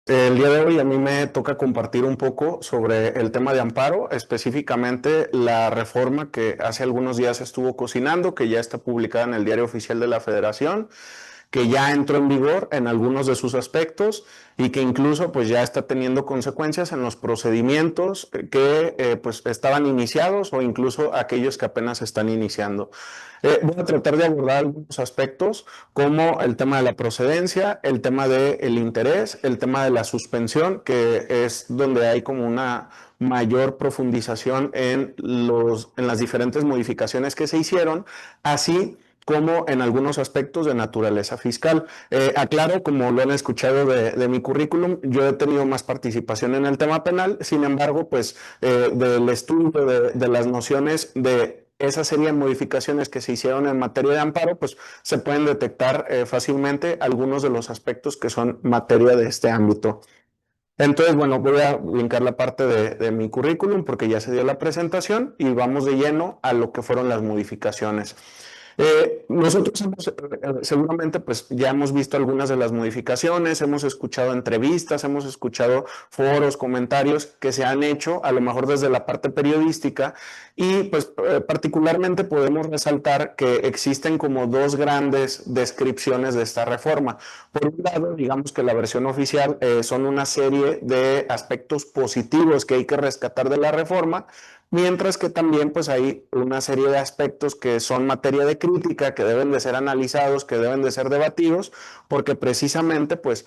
El día de hoy a mí me toca compartir un poco sobre el tema de amparo, específicamente la reforma que hace algunos días estuvo cocinando, que ya está publicada en el Diario Oficial de la Federación, que ya entró en vigor en algunos de sus aspectos y que incluso pues ya está teniendo consecuencias en los procedimientos que pues estaban iniciados o incluso aquellos que apenas están iniciando. Voy a tratar de abordar algunos aspectos como el tema de la procedencia, el tema del interés, el tema de la suspensión, que es donde hay como una mayor profundización en las diferentes modificaciones que se hicieron, así como en algunos aspectos de naturaleza fiscal. Aclaro, como lo han escuchado de mi currículum, yo he tenido más participación en el tema penal, sin embargo, pues del estudio de las nociones de esa serie de modificaciones que se hicieron en materia de amparo, pues se pueden detectar fácilmente algunos de los aspectos que son materia de este ámbito. Entonces, bueno, voy a brincar la parte de mi currículum porque ya se dio la presentación y vamos de lleno a lo que fueron las modificaciones. Nosotros seguramente pues ya hemos visto algunas de las modificaciones, hemos escuchado entrevistas, hemos escuchado foros, comentarios que se han hecho, a lo mejor desde la parte periodística, y pues particularmente podemos resaltar que existen como dos grandes descripciones de esta reforma. Por un lado, digamos que la versión oficial son una serie de aspectos positivos que hay que rescatar de la reforma, mientras que también pues hay una serie de aspectos que son materia de crítica, que deben de ser analizados, que deben de ser debatidos, porque precisamente pues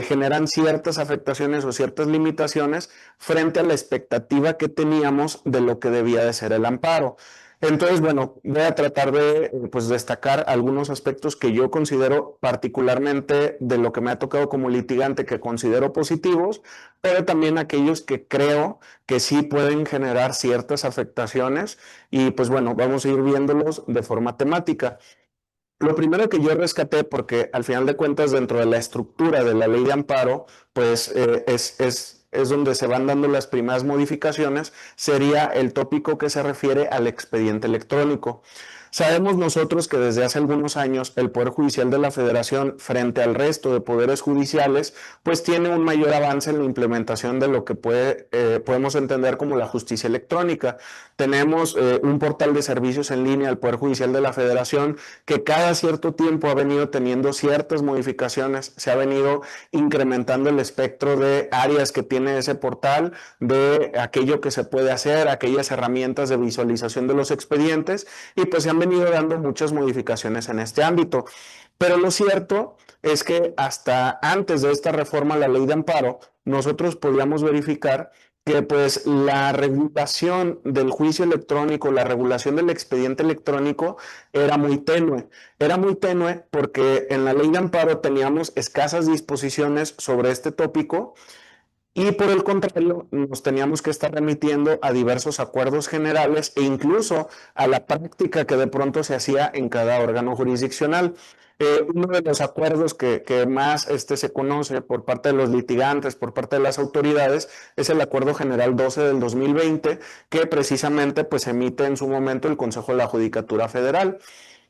generan ciertas afectaciones o ciertas limitaciones frente a la expectativa que teníamos de lo que debía de ser el amparo. Entonces, bueno, voy a tratar de pues destacar algunos aspectos que yo considero particularmente de lo que me ha tocado como litigante que considero positivos, pero también aquellos que creo que sí pueden generar ciertas afectaciones y pues bueno, vamos a ir viéndolos de forma temática. Lo primero que yo rescaté, porque al final de cuentas dentro de la estructura de la ley de amparo, pues es donde se van dando las primeras modificaciones, sería el tópico que se refiere al expediente electrónico. Sabemos nosotros que desde hace algunos años el Poder Judicial de la Federación frente al resto de poderes judiciales pues tiene un mayor avance en la implementación de lo que podemos entender como la justicia electrónica. Tenemos un portal de servicios en línea del Poder Judicial de la Federación que cada cierto tiempo ha venido teniendo ciertas modificaciones, se ha venido incrementando el espectro de áreas que tiene ese portal, de aquello que se puede hacer, aquellas herramientas de visualización de los expedientes y pues se han venido dando muchas modificaciones en este ámbito. Pero lo cierto es que hasta antes de esta reforma a la ley de amparo, nosotros podíamos verificar que pues la regulación del juicio electrónico, la regulación del expediente electrónico era muy tenue. Era muy tenue porque en la ley de amparo teníamos escasas disposiciones sobre este tópico y por el contrario, nos teníamos que estar remitiendo a diversos acuerdos generales e incluso a la práctica que de pronto se hacía en cada órgano jurisdiccional. Uno de los acuerdos que más se conoce por parte de los litigantes, por parte de las autoridades, es el Acuerdo General 12 del 2020, que precisamente pues emite en su momento el Consejo de la Judicatura Federal.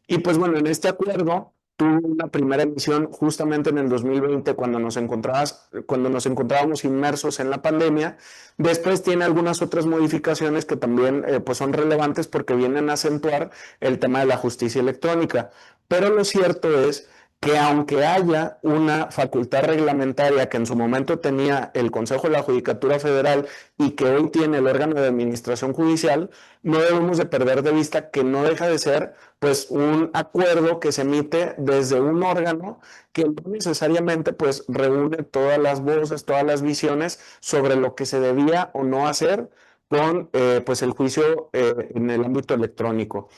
Y pues bueno, en este acuerdo tuvo una primera emisión justamente en el 2020 cuando nos encontrábamos inmersos en la pandemia. Después tiene algunas otras modificaciones que también pues son relevantes porque vienen a acentuar el tema de la justicia electrónica. Pero lo cierto es que aunque haya una facultad reglamentaria que en su momento tenía el Consejo de la Judicatura Federal y que hoy tiene el órgano de administración judicial, no debemos de perder de vista que no deja de ser pues un acuerdo que se emite desde un órgano que no necesariamente pues reúne todas las voces, todas las visiones sobre lo que se debía o no hacer con pues el juicio en el ámbito electrónico.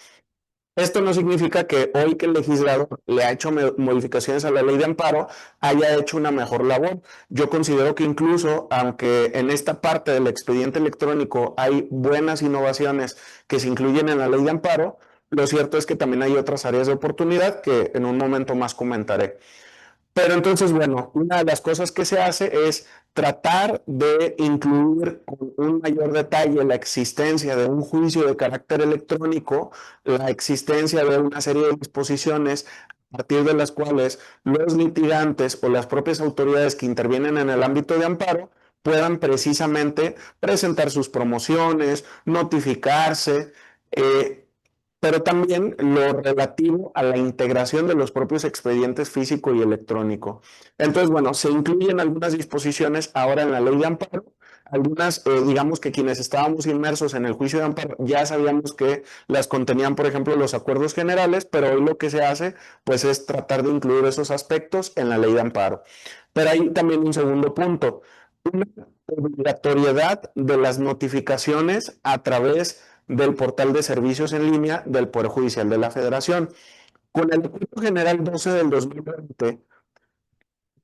Esto no significa que hoy que el legislador le ha hecho modificaciones a la ley de amparo haya hecho una mejor labor. Yo considero que incluso, aunque en esta parte del expediente electrónico hay buenas innovaciones que se incluyen en la ley de amparo, lo cierto es que también hay otras áreas de oportunidad que en un momento más comentaré. Pero entonces, bueno, una de las cosas que se hace es tratar de incluir con un mayor detalle la existencia de un juicio de carácter electrónico, la existencia de una serie de disposiciones partir de las cuales los litigantes o las propias autoridades que intervienen en el ámbito de amparo puedan precisamente presentar sus promociones, notificarse, pero también lo relativo a la integración de los propios expedientes físico y electrónico. Entonces, bueno, se incluyen algunas disposiciones ahora en la ley de amparo. Algunas, digamos que quienes estábamos inmersos en el juicio de amparo ya sabíamos que las contenían, por ejemplo, los acuerdos generales, pero hoy lo que se hace, pues, es tratar de incluir esos aspectos en la ley de amparo. Pero hay también un segundo punto, una obligatoriedad de las notificaciones a través del portal de servicios en línea del Poder Judicial de la Federación. Con el Decreto General 12 del 2020,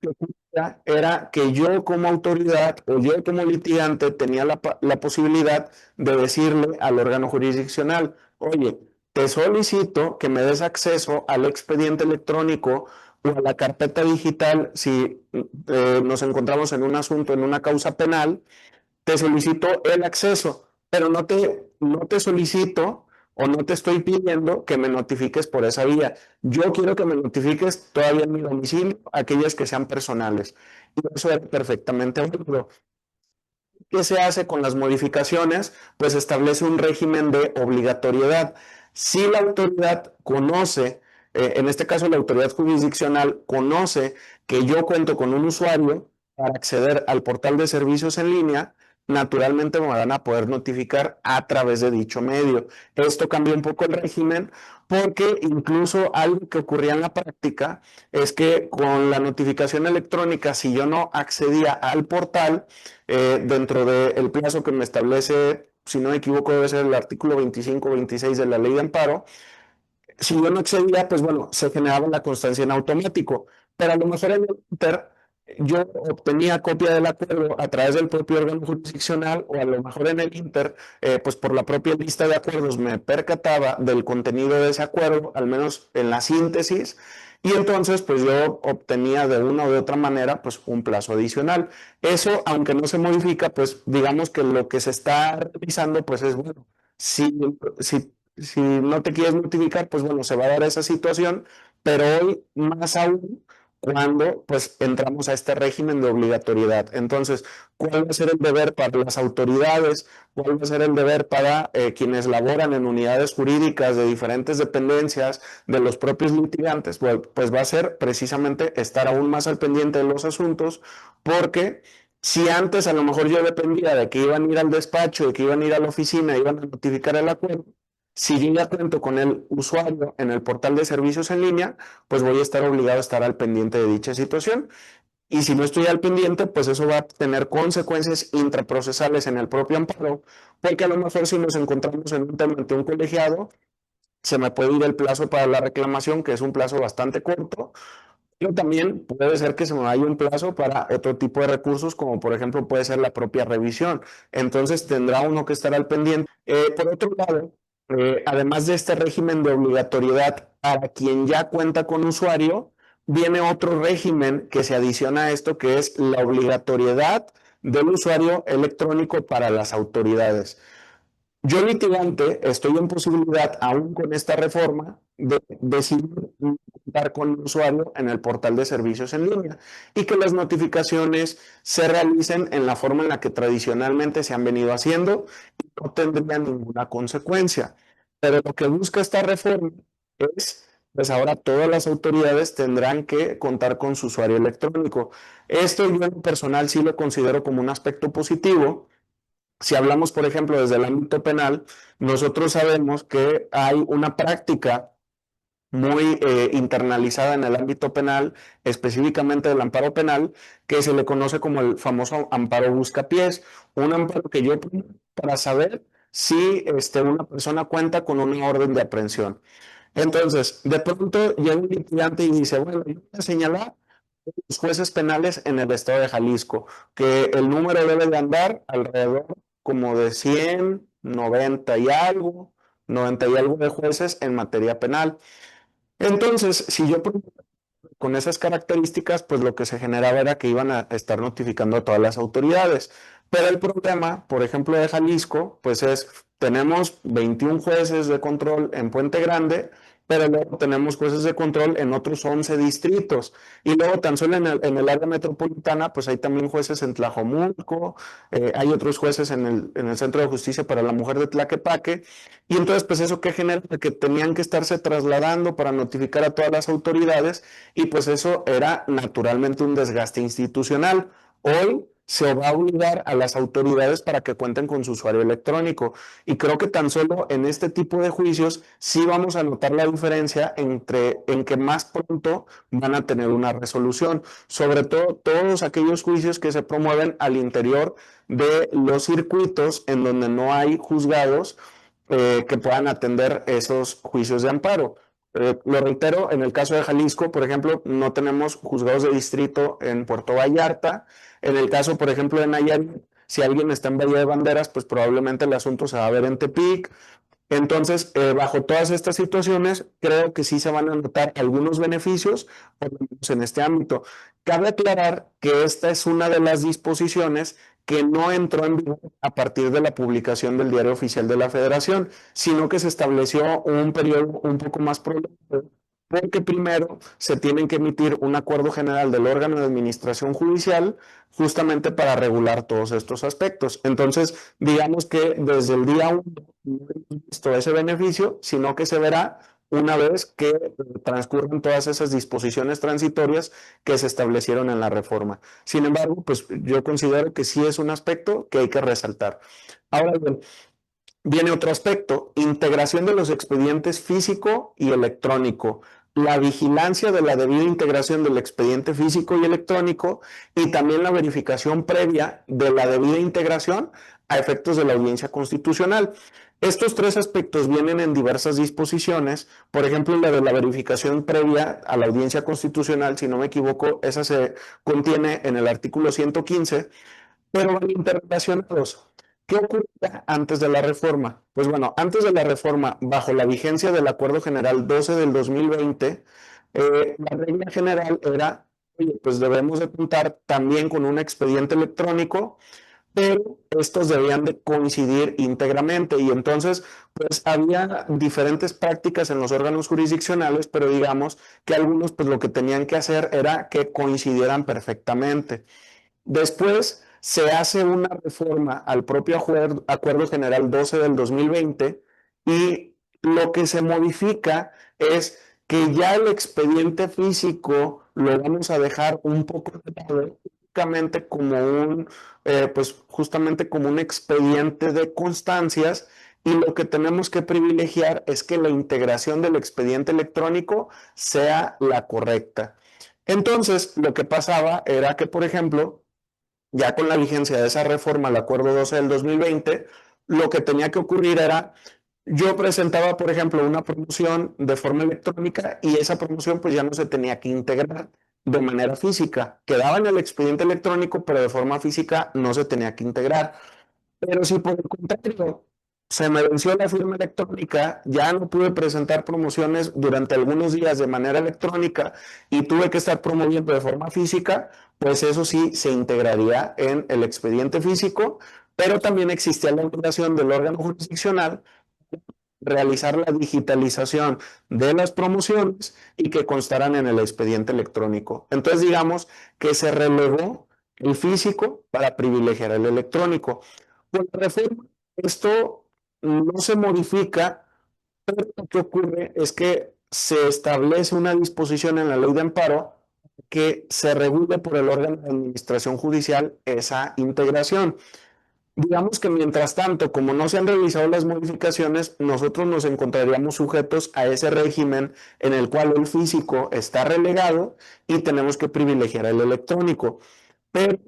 que ocurría era que yo como autoridad o yo como litigante tenía la posibilidad de decirle al órgano jurisdiccional, oye, te solicito que me des acceso al expediente electrónico o a la carpeta digital si nos encontramos en un asunto, en una causa penal, te solicito el acceso, pero no te solicito o no te estoy pidiendo que me notifiques por esa vía. Yo quiero que me notifiques todavía en mi domicilio, aquellas que sean personales. Y eso es perfectamente válido. ¿Qué se hace con las modificaciones? Pues establece un régimen de obligatoriedad. Si la autoridad conoce, en este caso la autoridad jurisdiccional conoce que yo cuento con un usuario para acceder al portal de servicios en línea, naturalmente me van a poder notificar a través de dicho medio. Esto cambia un poco el régimen porque incluso algo que ocurría en la práctica es que con la notificación electrónica, si yo no accedía al portal, dentro del plazo que me establece, si no me equivoco, debe ser el artículo 25 o 26 de la ley de amparo, si yo no accedía, pues bueno, se generaba la constancia en automático, pero a lo mejor en el Inter yo obtenía copia del acuerdo a través del propio órgano jurisdiccional o a lo mejor en el Inter, pues por la propia lista de acuerdos me percataba del contenido de ese acuerdo, al menos en la síntesis, y entonces pues yo obtenía de una u de otra manera pues un plazo adicional. Eso, aunque no se modifica, pues digamos que lo que se está revisando pues es, bueno, si no te quieres notificar, pues bueno, se va a dar esa situación, pero hoy más aún cuando pues entramos a este régimen de obligatoriedad. Entonces, ¿cuál va a ser el deber para las autoridades? ¿Cuál va a ser el deber para quienes laboran en unidades jurídicas de diferentes dependencias de los propios litigantes? Pues va a ser precisamente estar aún más al pendiente de los asuntos, porque si antes a lo mejor yo dependía de que iban a ir al despacho, de que iban a ir a la oficina, iban a notificar el acuerdo, si yo ya cuento con el usuario en el portal de servicios en línea, pues voy a estar obligado a estar al pendiente de dicha situación. Y si no estoy al pendiente, pues eso va a tener consecuencias intraprocesales en el propio amparo, porque a lo mejor si nos encontramos en un tema ante un colegiado, se me puede ir el plazo para la reclamación, que es un plazo bastante corto, pero también puede ser que se me vaya un plazo para otro tipo de recursos, como por ejemplo puede ser la propia revisión. Entonces tendrá uno que estar al pendiente. Por otro lado, además de este régimen de obligatoriedad para quien ya cuenta con usuario, viene otro régimen que se adiciona a esto, que es la obligatoriedad del usuario electrónico para las autoridades. Yo litigante estoy en posibilidad, aún con esta reforma, de decidir contar con un usuario en el portal de servicios en línea y que las notificaciones se realicen en la forma en la que tradicionalmente se han venido haciendo y no tendrían ninguna consecuencia. Pero lo que busca esta reforma es, pues ahora todas las autoridades tendrán que contar con su usuario electrónico. Esto yo en lo personal sí lo considero como un aspecto positivo. Si hablamos, por ejemplo, desde el ámbito penal, nosotros sabemos que hay una práctica muy internalizada en el ámbito penal, específicamente del amparo penal, que se le conoce como el famoso amparo buscapiés, un amparo que yo pongo para saber si una persona cuenta con una orden de aprehensión. Entonces, de pronto llega un litigante y dice, bueno, yo voy a señalar los jueces penales en el estado de Jalisco, que el número debe de andar alrededor como de 100, 90 y algo, 90 y algo de jueces en materia penal. Entonces, si yo con esas características, pues lo que se generaba era que iban a estar notificando a todas las autoridades. Pero el problema, por ejemplo, de Jalisco, pues es tenemos 21 jueces de control en Puente Grande, pero luego tenemos jueces de control en otros 11 distritos. Y luego tan solo en el área metropolitana, pues hay también jueces en Tlajomulco, hay otros jueces en el Centro de Justicia para la Mujer de Tlaquepaque. Y entonces, pues eso que genera que tenían que estarse trasladando para notificar a todas las autoridades y pues eso era naturalmente un desgaste institucional. Hoy se va a obligar a las autoridades para que cuenten con su usuario electrónico. Y creo que tan solo en este tipo de juicios sí vamos a notar la diferencia en que más pronto van a tener una resolución. Sobre todo todos aquellos juicios que se promueven al interior de los circuitos en donde no hay juzgados que puedan atender esos juicios de amparo. Lo reitero, en el caso de Jalisco, por ejemplo, no tenemos juzgados de distrito en Puerto Vallarta. En el caso, por ejemplo, de Nayarit, si alguien está en Bahía de Banderas, pues probablemente el asunto se va a ver en Tepic. Entonces, bajo todas estas situaciones, creo que sí se van a notar algunos beneficios, por lo menos en este ámbito. Cabe aclarar que esta es una de las disposiciones que no entró en vigor a partir de la publicación del Diario Oficial de la Federación, sino que se estableció un periodo un poco más prolongado, porque primero se tienen que emitir un acuerdo general del órgano de administración judicial justamente para regular todos estos aspectos. Entonces, digamos que desde el día 1 no hemos visto ese beneficio, sino que se verá una vez que transcurran todas esas disposiciones transitorias que se establecieron en la reforma. Sin embargo, pues yo considero que sí es un aspecto que hay que resaltar. Ahora bien, viene otro aspecto, integración de los expedientes físico y electrónico, la vigilancia de la debida integración del expediente físico y electrónico y también la verificación previa de la debida integración a efectos de la audiencia constitucional. Estos tres aspectos vienen en diversas disposiciones, por ejemplo, la de la verificación previa a la audiencia constitucional, si no me equivoco, esa se contiene en el artículo 115, pero van interrelacionados. ¿Qué ocurría antes de la reforma? Pues bueno, antes de la reforma, bajo la vigencia del Acuerdo General 12 del 2020, la regla general era, oye, pues debemos de contar también con un expediente electrónico, pero estos debían de coincidir íntegramente y entonces pues había diferentes prácticas en los órganos jurisdiccionales, pero digamos que algunos pues lo que tenían que hacer era que coincidieran perfectamente. Después se hace una reforma al propio Acuerdo General 12 del 2020 y lo que se modifica es que ya el expediente físico lo vamos a dejar un poco de lado, únicamente como pues justamente como un expediente de constancias y lo que tenemos que privilegiar es que la integración del expediente electrónico sea la correcta. Entonces, lo que pasaba era que, por ejemplo, ya con la vigencia de esa reforma, el Acuerdo 12 del 2020, lo que tenía que ocurrir era, yo presentaba, por ejemplo, una promoción de forma electrónica y esa promoción pues ya no se tenía que integrar de manera física. Quedaba en el expediente electrónico, pero de forma física no se tenía que integrar. Pero si por el contrario se me venció la firma electrónica, ya no pude presentar promociones durante algunos días de manera electrónica y tuve que estar promoviendo de forma física, pues eso sí se integraría en el expediente físico, pero también existía la obligación del órgano jurisdiccional realizar la digitalización de las promociones y que constaran en el expediente electrónico. Entonces, digamos que se relegó el físico para privilegiar el electrónico. Con la reforma, esto no se modifica, pero lo que ocurre es que se establece una disposición en la ley de amparo que se regule por el órgano de administración judicial esa integración. Digamos que mientras tanto, como no se han realizado las modificaciones, nosotros nos encontraríamos sujetos a ese régimen en el cual el físico está relegado y tenemos que privilegiar el electrónico. Pero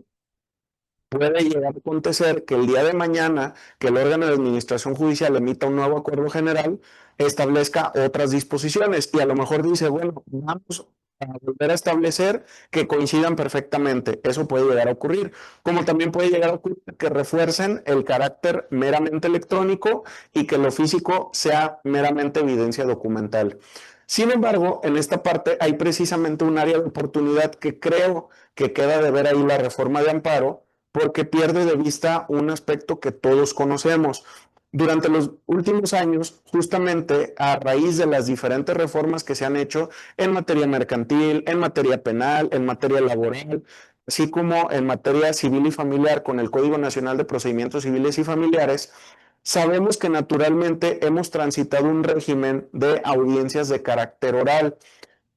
puede llegar a acontecer que el día de mañana que el órgano de administración judicial emita un nuevo acuerdo general, establezca otras disposiciones y a lo mejor dice, bueno, vamos a volver a establecer que coincidan perfectamente. Eso puede llegar a ocurrir. Como también puede llegar a ocurrir que refuercen el carácter meramente electrónico y que lo físico sea meramente evidencia documental. Sin embargo, en esta parte hay precisamente un área de oportunidad que creo que queda de ver ahí la reforma de amparo porque pierde de vista un aspecto que todos conocemos. Durante los últimos años, justamente a raíz de las diferentes reformas que se han hecho en materia mercantil, en materia penal, en materia laboral, así como en materia civil y familiar con el Código Nacional de Procedimientos Civiles y Familiares, sabemos que naturalmente hemos transitado un régimen de audiencias de carácter oral.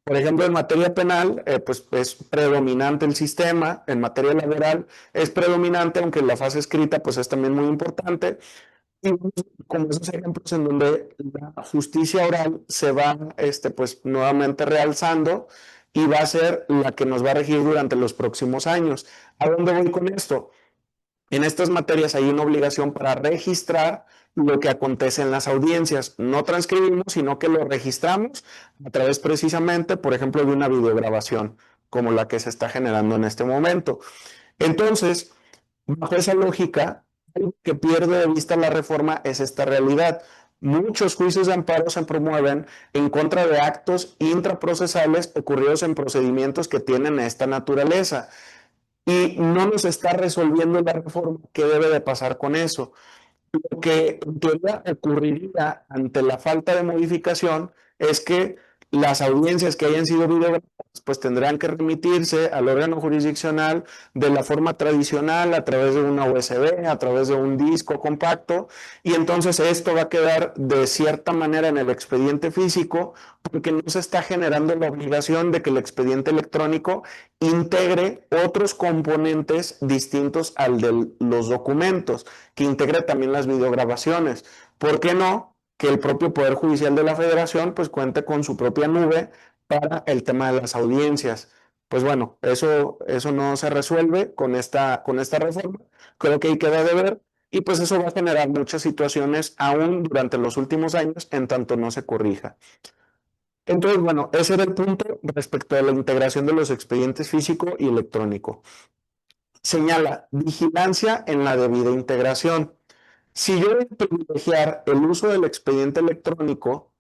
Por ejemplo, en materia penal, pues es predominante el sistema, en materia laboral es predominante, aunque en la fase escrita pues es también muy importante, y como esos ejemplos en donde la justicia oral se va, pues nuevamente realzando y va a ser la que nos va a regir durante los próximos años. ¿A dónde voy con esto? En estas materias hay una obligación para registrar lo que acontece en las audiencias. No transcribimos, sino que lo registramos a través precisamente, por ejemplo, de una videograbación, como la que se está generando en este momento. Entonces, bajo esa lógica, algo que pierde de vista la reforma es esta realidad. Muchos juicios de amparo se promueven en contra de actos intraprocesales ocurridos en procedimientos que tienen esta naturaleza y no nos está resolviendo la reforma qué debe de pasar con eso. Lo que en teoría ocurriría ante la falta de modificación es que las audiencias que hayan sido videograbadas pues tendrán que remitirse al órgano jurisdiccional de la forma tradicional a través de una USB, a través de un disco compacto, y entonces esto va a quedar de cierta manera en el expediente físico porque no se está generando la obligación de que el expediente electrónico integre otros componentes distintos al de los documentos, que integre también las videograbaciones. ¿Por qué no? Que el propio Poder Judicial de la Federación pues cuente con su propia nube para el tema de las audiencias. Pues bueno, eso no se resuelve con esta reforma. Creo que ahí queda de ver y pues eso va a generar muchas situaciones aún durante los últimos años en tanto no se corrija. Entonces, bueno, ese era el punto respecto a la integración de los expedientes físico y electrónico. Señala vigilancia en la debida integración. Si yo voy a privilegiar el uso del expediente electrónico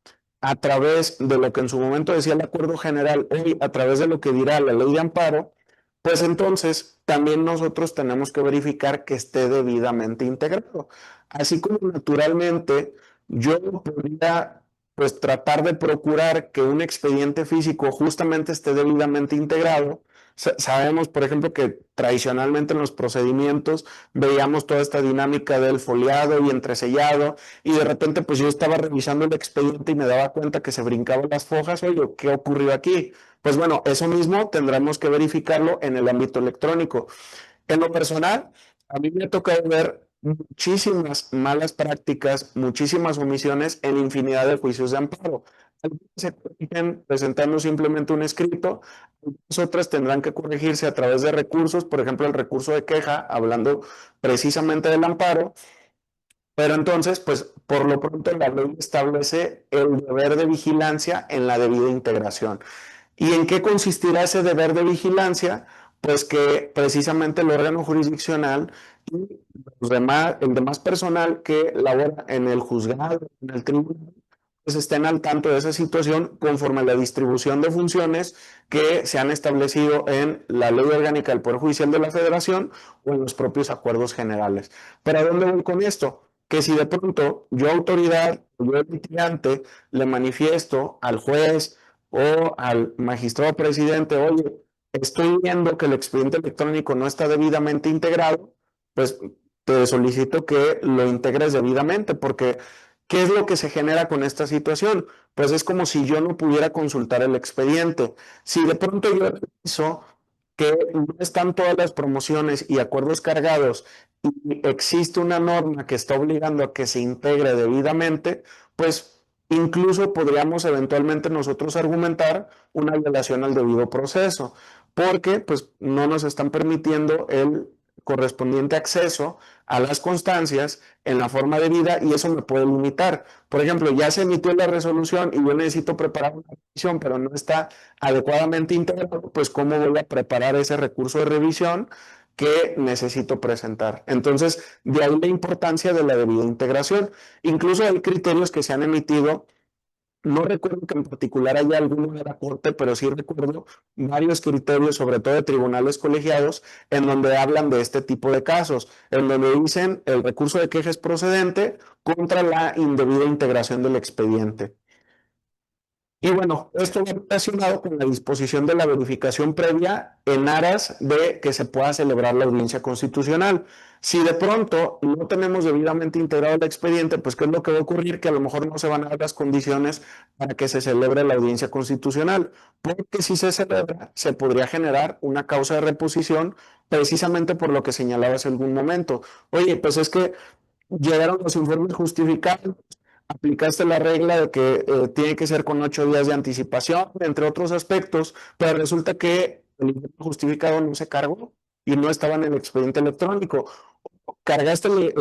a través de lo que en su momento decía el acuerdo general, hoy a través de lo que dirá la ley de amparo, pues entonces también nosotros tenemos que verificar que esté debidamente integrado. Así como naturalmente yo podría pues tratar de procurar que un expediente físico justamente esté debidamente integrado. Sabemos, por ejemplo, que tradicionalmente en los procedimientos veíamos toda esta dinámica del foliado y entresellado, y de repente pues yo estaba revisando el expediente y me daba cuenta que se brincaban las fojas. Oye, ¿qué ocurrió aquí? Pues bueno, eso mismo tendremos que verificarlo en el ámbito electrónico. En lo personal, a mí me ha tocado ver muchísimas malas prácticas, muchísimas omisiones en infinidad de juicios de amparo. Algunas se corrigen presentando simplemente un escrito, algunas otras tendrán que corregirse a través de recursos, por ejemplo, el recurso de queja, hablando precisamente del amparo, pero entonces, pues por lo pronto la ley establece el deber de vigilancia en la debida integración. ¿Y en qué consistirá ese deber de vigilancia? Pues que precisamente el órgano jurisdiccional y el demás personal que labora en el juzgado, en el tribunal, pues estén al tanto de esa situación conforme a la distribución de funciones que se han establecido en la Ley Orgánica del Poder Judicial de la Federación o en los propios acuerdos generales. ¿Pero a dónde voy con esto? Que si de pronto yo autoridad, yo litigante, le manifiesto al juez o al magistrado presidente, oye, estoy viendo que el expediente electrónico no está debidamente integrado, pues te solicito que lo integres debidamente, porque ¿qué es lo que se genera con esta situación? Pues es como si yo no pudiera consultar el expediente. Si de pronto yo reviso que no están todas las promociones y acuerdos cargados y existe una norma que está obligando a que se integre debidamente, pues incluso podríamos eventualmente nosotros argumentar una violación al debido proceso, porque pues no nos están permitiendo el correspondiente acceso a las constancias en la forma debida y eso me puede limitar. Por ejemplo, ya se emitió la resolución y yo necesito preparar una revisión, pero no está adecuadamente integrado, pues ¿cómo voy a preparar ese recurso de revisión que necesito presentar? Entonces, de ahí la importancia de la debida integración. Incluso hay criterios que se han emitido No recuerdo que en particular haya alguno de la Corte, pero sí recuerdo varios criterios, sobre todo de tribunales colegiados, en donde hablan de este tipo de casos, en donde dicen el recurso de queja es procedente contra la indebida integración del expediente. Y bueno, esto va relacionado con la disposición de la verificación previa en aras de que se pueda celebrar la audiencia constitucional. Si de pronto no tenemos debidamente integrado el expediente, pues ¿qué es lo que va a ocurrir? Que a lo mejor no se van a dar las condiciones para que se celebre la audiencia constitucional, porque si se celebra, se podría generar una causa de reposición precisamente por lo que señalaba hace algún momento. Oye, pues es que llegaron los informes justificados, aplicaste la regla de que tiene que ser con 8 días de anticipación, entre otros aspectos, pero resulta que el informe justificado no se cargó y no estaba en el expediente electrónico. Cargaste el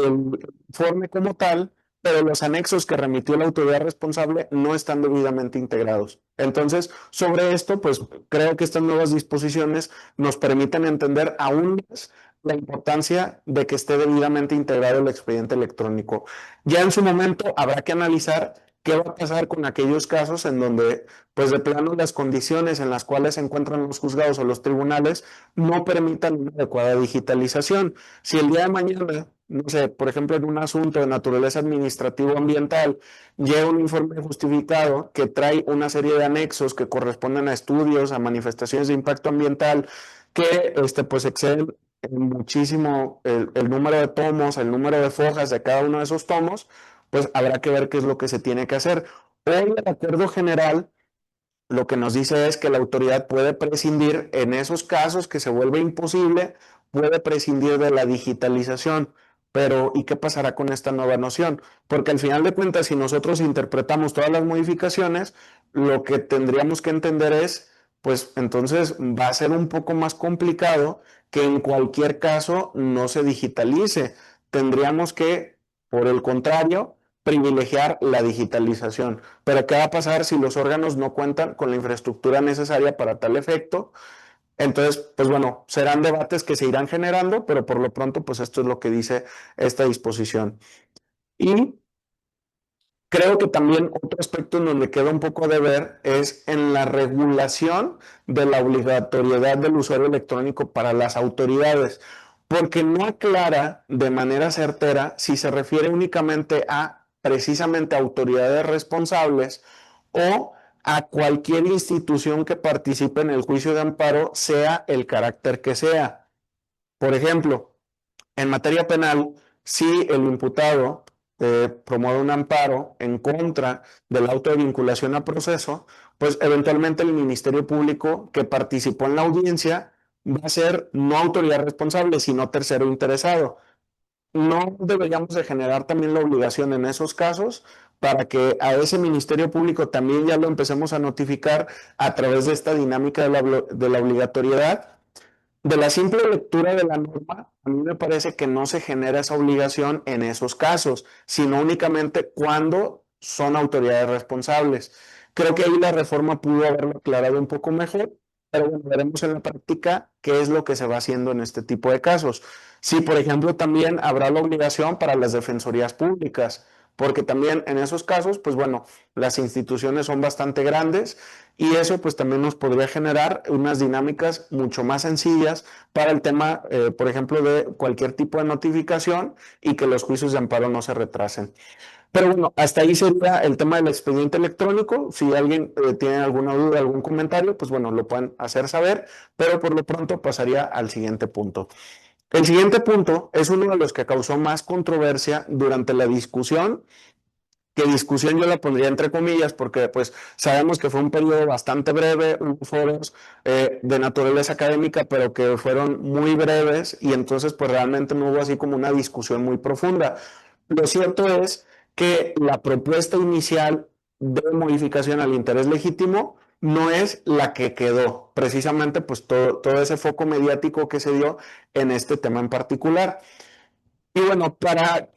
informe como tal, pero los anexos que remitió la autoridad responsable no están debidamente integrados. Entonces, sobre esto, pues creo que estas nuevas disposiciones nos permiten entender aún más la importancia de que esté debidamente integrado el expediente electrónico. Ya en su momento habrá que analizar qué va a pasar con aquellos casos en donde, pues de plano, las condiciones en las cuales se encuentran los juzgados o los tribunales no permitan una adecuada digitalización. Si el día de mañana, no sé, por ejemplo, en un asunto de naturaleza administrativo ambiental, llega un informe justificado que trae una serie de anexos que corresponden a estudios, a manifestaciones de impacto ambiental, que pues exceden muchísimo el número de tomos, el número de fojas de cada uno de esos tomos, pues habrá que ver qué es lo que se tiene que hacer. Hoy el acuerdo general lo que nos dice es que la autoridad puede prescindir en esos casos que se vuelve imposible, puede prescindir de la digitalización. Pero, ¿y qué pasará con esta nueva noción? Porque al final de cuentas, si nosotros interpretamos todas las modificaciones, lo que tendríamos que entender es, pues entonces va a ser un poco más complicado que en cualquier caso no se digitalice. Tendríamos que, por el contrario, privilegiar la digitalización. Pero ¿qué va a pasar si los órganos no cuentan con la infraestructura necesaria para tal efecto? Entonces, pues bueno, serán debates que se irán generando, pero por lo pronto, pues esto es lo que dice esta disposición. Y creo que también otro aspecto en donde queda un poco de ver es en la regulación de la obligatoriedad del usuario electrónico para las autoridades, porque no aclara de manera certera si se refiere únicamente a precisamente autoridades responsables o a cualquier institución que participe en el juicio de amparo, sea el carácter que sea. Por ejemplo, en materia penal, si el imputado promueve un amparo en contra del auto de vinculación a proceso, pues eventualmente el Ministerio Público que participó en la audiencia va a ser no autoridad responsable, sino tercero interesado. No deberíamos de generar también la obligación en esos casos para que a ese Ministerio Público también ya lo empecemos a notificar a través de esta dinámica de la obligatoriedad. De la simple lectura de la norma, a mí me parece que no se genera esa obligación en esos casos, sino únicamente cuando son autoridades responsables. Creo que ahí la reforma pudo haberlo aclarado un poco mejor, pero bueno, veremos en la práctica qué es lo que se va haciendo en este tipo de casos. Sí, por ejemplo, también habrá la obligación para las defensorías públicas, porque también en esos casos, pues bueno, las instituciones son bastante grandes y eso pues también nos podría generar unas dinámicas mucho más sencillas para el tema, por ejemplo, de cualquier tipo de notificación y que los juicios de amparo no se retrasen. Pero bueno, hasta ahí sería el tema del expediente electrónico. Si alguien tiene alguna duda, algún comentario, pues bueno, lo pueden hacer saber, pero por lo pronto pasaría al siguiente punto. El siguiente punto es uno de los que causó más controversia durante la discusión, que discusión yo la pondría entre comillas porque pues sabemos que fue un periodo bastante breve, hubo foros de naturaleza académica, pero que fueron muy breves y entonces pues realmente no hubo así como una discusión muy profunda. Lo cierto es que la propuesta inicial de modificación al interés legítimo no es la que quedó, precisamente pues todo ese foco mediático que se dio en este tema en particular. Y bueno, para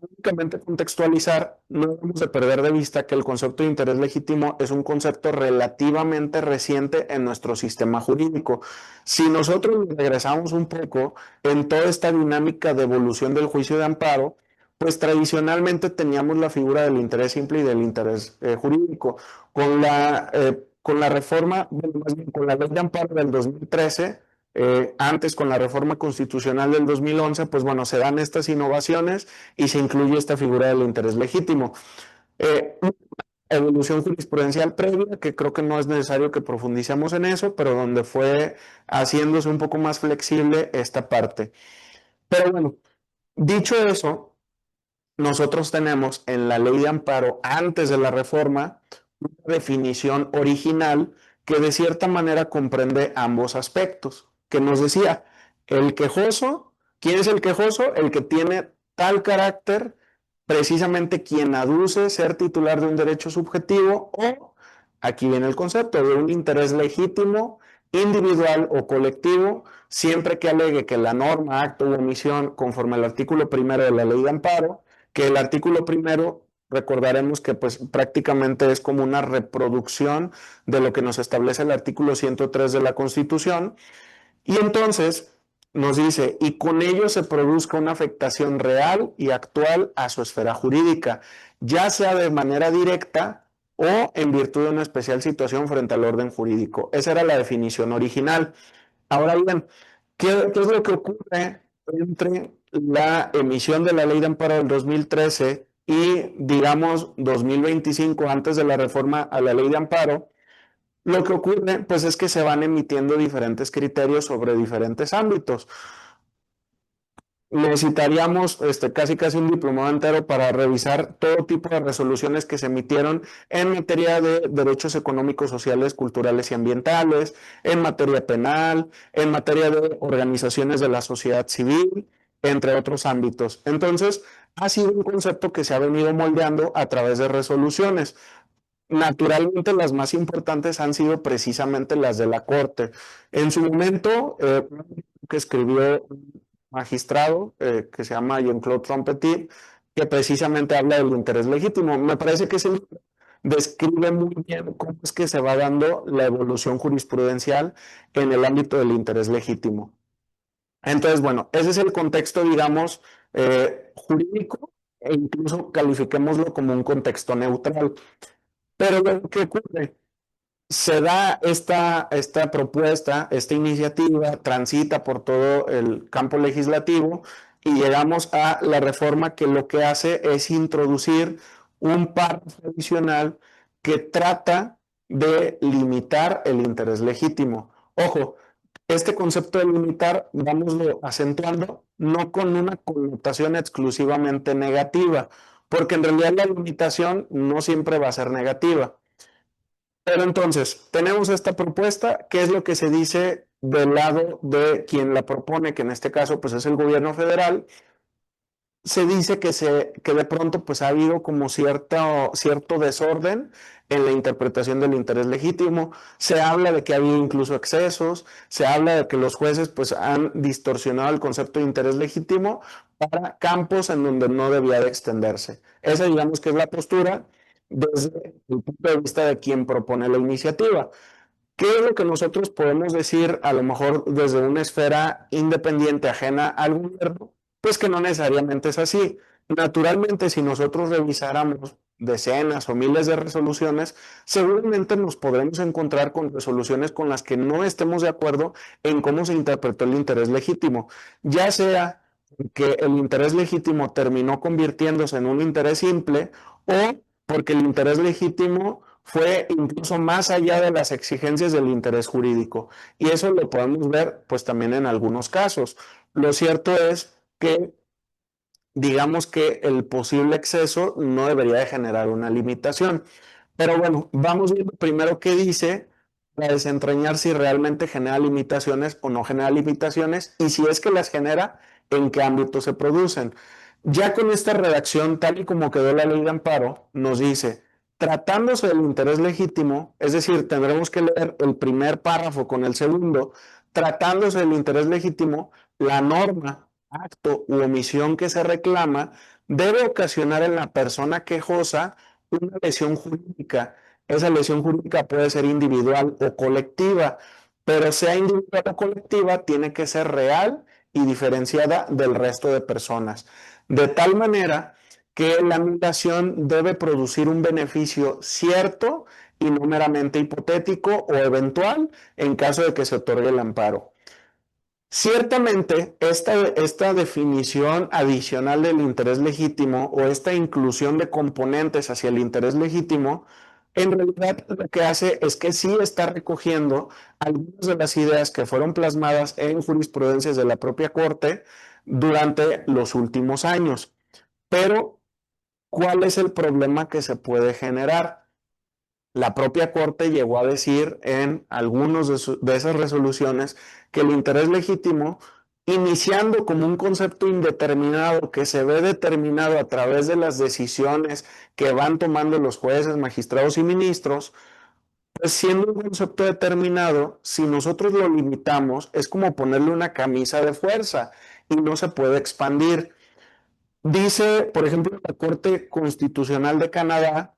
únicamente contextualizar, no debemos de perder de vista que el concepto de interés legítimo es un concepto relativamente reciente en nuestro sistema jurídico. Si nosotros regresamos un poco en toda esta dinámica de evolución del juicio de amparo, pues tradicionalmente teníamos la figura del interés simple y del interés jurídico. Con la reforma, bueno, más bien con la ley de amparo del 2013, antes con la reforma constitucional del 2011, pues bueno, se dan estas innovaciones y se incluye esta figura del interés legítimo. Una evolución jurisprudencial previa, que creo que no es necesario que profundicemos en eso, pero donde fue haciéndose un poco más flexible esta parte. Pero bueno, dicho eso, nosotros tenemos en la ley de amparo, antes de la reforma, una definición original que de cierta manera comprende ambos aspectos, que nos decía, el quejoso, ¿quién es el quejoso? El que tiene tal carácter, precisamente quien aduce ser titular de un derecho subjetivo o, aquí viene el concepto, de un interés legítimo, individual o colectivo, siempre que alegue que la norma, acto u omisión, conforme al artículo primero de la ley de amparo, que el artículo primero, recordaremos que pues prácticamente es como una reproducción de lo que nos establece el artículo 103 de la Constitución, y entonces nos dice, y con ello se produzca una afectación real y actual a su esfera jurídica, ya sea de manera directa o en virtud de una especial situación frente al orden jurídico. Esa era la definición original. Ahora bien, ¿qué es lo que ocurre entre la emisión de la ley de amparo del 2013 y, digamos, 2025, antes de la reforma a la ley de amparo? Lo que ocurre, pues, es que se van emitiendo diferentes criterios sobre diferentes ámbitos. Necesitaríamos casi un diplomado entero para revisar todo tipo de resoluciones que se emitieron en materia de derechos económicos, sociales, culturales y ambientales, en materia penal, en materia de organizaciones de la sociedad civil, entre otros ámbitos. Entonces, ha sido un concepto que se ha venido moldeando a través de resoluciones. Naturalmente, las más importantes han sido precisamente las de la Corte. En su momento, que escribió un magistrado que se llama Jean-Claude Trompetit, que precisamente habla del interés legítimo. Me parece que ese libro describe muy bien cómo es que se va dando la evolución jurisprudencial en el ámbito del interés legítimo. Entonces, bueno, ese es el contexto, digamos, jurídico, e incluso califiquémoslo como un contexto neutral. Pero lo que ocurre, se da esta propuesta, esta iniciativa, transita por todo el campo legislativo y llegamos a la reforma que lo que hace es introducir un párrafo adicional que trata de limitar el interés legítimo. Ojo, este concepto de limitar, vámoslo acentuando, no con una connotación exclusivamente negativa, porque en realidad la limitación no siempre va a ser negativa. Pero entonces, tenemos esta propuesta, ¿qué es lo que se dice del lado de quien la propone, que en este caso pues es el gobierno federal? Se dice que de pronto pues ha habido como cierto desorden en la interpretación del interés legítimo, se habla de que ha habido incluso excesos, se habla de que los jueces pues han distorsionado el concepto de interés legítimo para campos en donde no debía de extenderse. Esa digamos que es la postura desde el punto de vista de quien propone la iniciativa. ¿Qué es lo que nosotros podemos decir, a lo mejor desde una esfera independiente, ajena al gobierno? Pues que no necesariamente es así. Naturalmente, si nosotros revisáramos decenas o miles de resoluciones, seguramente nos podremos encontrar con resoluciones con las que no estemos de acuerdo en cómo se interpretó el interés legítimo, ya sea que el interés legítimo terminó convirtiéndose en un interés simple o porque el interés legítimo fue incluso más allá de las exigencias del interés jurídico. Y eso lo podemos ver pues también en algunos casos. Lo cierto es que digamos que el posible exceso no debería de generar una limitación. Pero bueno, vamos viendo primero qué dice para desentrañar si realmente genera limitaciones o no genera limitaciones y si es que las genera, en qué ámbito se producen. Ya con esta redacción, tal y como quedó la ley de amparo, nos dice, tratándose del interés legítimo, es decir, tendremos que leer el primer párrafo con el segundo, tratándose del interés legítimo, la norma, acto u omisión que se reclama debe ocasionar en la persona quejosa una lesión jurídica. Esa lesión jurídica puede ser individual o colectiva, pero sea individual o colectiva, tiene que ser real y diferenciada del resto de personas. de tal manera que la anulación debe producir un beneficio cierto y no meramente hipotético o eventual en caso de que se otorgue el amparo. Ciertamente, esta definición adicional del interés legítimo o esta inclusión de componentes hacia el interés legítimo, en realidad lo que hace es que sí está recogiendo algunas de las ideas que fueron plasmadas en jurisprudencias de la propia Corte durante los últimos años. Pero, ¿cuál es el problema que se puede generar? La propia Corte llegó a decir en algunas de esas resoluciones que el interés legítimo, iniciando como un concepto indeterminado que se ve determinado a través de las decisiones que van tomando los jueces, magistrados y ministros, pues siendo un concepto determinado, si nosotros lo limitamos, es como ponerle una camisa de fuerza y no se puede expandir. Dice, por ejemplo, la Corte Constitucional de Canadá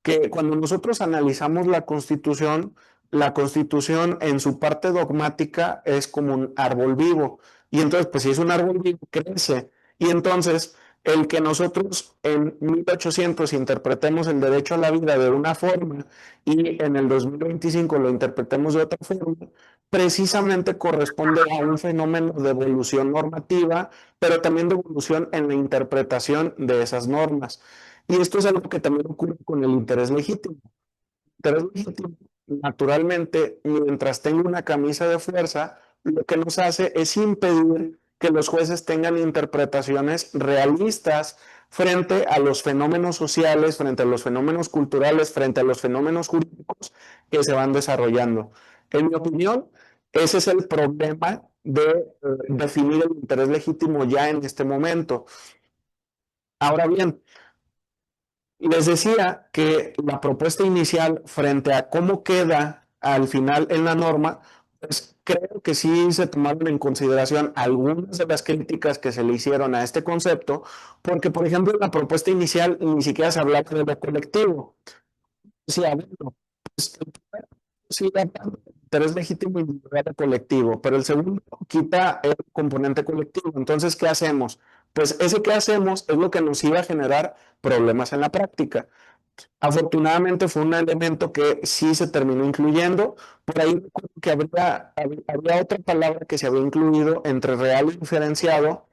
que cuando nosotros analizamos la Constitución en su parte dogmática es como un árbol vivo. Y entonces, pues si es un árbol vivo, crece. Y entonces, el que nosotros en 1800 interpretemos el derecho a la vida de una forma y en el 2025 lo interpretemos de otra forma, precisamente corresponde a un fenómeno de evolución normativa, pero también de evolución en la interpretación de esas normas. Y esto es algo que también ocurre con el interés legítimo. El interés legítimo, naturalmente, mientras tenga una camisa de fuerza, lo que nos hace es impedir que los jueces tengan interpretaciones realistas frente a los fenómenos sociales, frente a los fenómenos culturales, frente a los fenómenos jurídicos que se van desarrollando. En mi opinión, ese es el problema de definir el interés legítimo ya en este momento. Ahora bien, les decía que la propuesta inicial frente a cómo queda al final en la norma, pues creo que sí se tomaron en consideración algunas de las críticas que se le hicieron a este concepto, porque por ejemplo en la propuesta inicial ni siquiera se hablaba de lo colectivo. Sí, bueno, pues, sí da interés legítimo individual o colectivo, pero el segundo quita el componente colectivo. Entonces, ¿qué hacemos? Pues ese que hacemos es lo que nos iba a generar problemas en la práctica. Afortunadamente fue un elemento que sí se terminó incluyendo. Por ahí recuerdo que habría otra palabra que se había incluido entre real y diferenciado,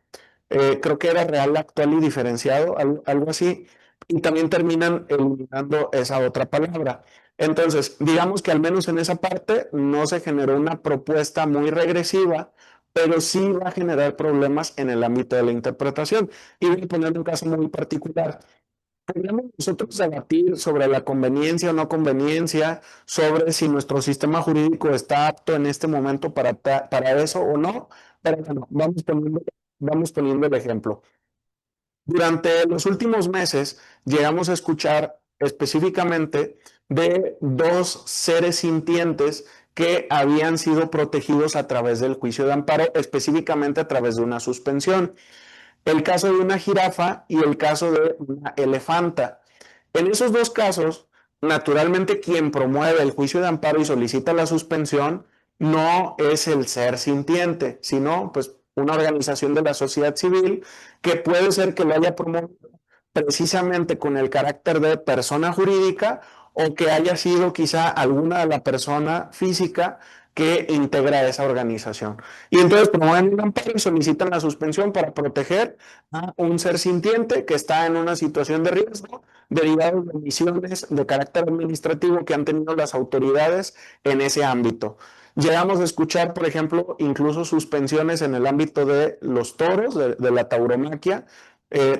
creo que era real, actual y diferenciado, algo así, y también terminan eliminando esa otra palabra. Entonces, digamos que al menos en esa parte no se generó una propuesta muy regresiva, pero sí va a generar problemas en el ámbito de la interpretación. Y voy a poner un caso muy particular. Podríamos nosotros debatir sobre la conveniencia o no conveniencia, sobre si nuestro sistema jurídico está apto en este momento para eso o no, pero bueno, vamos poniendo el ejemplo. Durante los últimos meses llegamos a escuchar específicamente de dos seres sintientes que habían sido protegidos a través del juicio de amparo, específicamente a través de una suspensión. El caso de una jirafa y el caso de una elefanta. En esos dos casos, naturalmente quien promueve el juicio de amparo y solicita la suspensión no es el ser sintiente, sino pues una organización de la sociedad civil que puede ser que lo haya promovido precisamente con el carácter de persona jurídica o que haya sido quizá alguna de la persona física que integra esa organización. Y entonces promueven un amparo y solicitan la suspensión para proteger a un ser sintiente que está en una situación de riesgo derivado de omisiones de carácter administrativo que han tenido las autoridades en ese ámbito. Llegamos a escuchar, por ejemplo, incluso suspensiones en el ámbito de los toros, de la tauromaquia,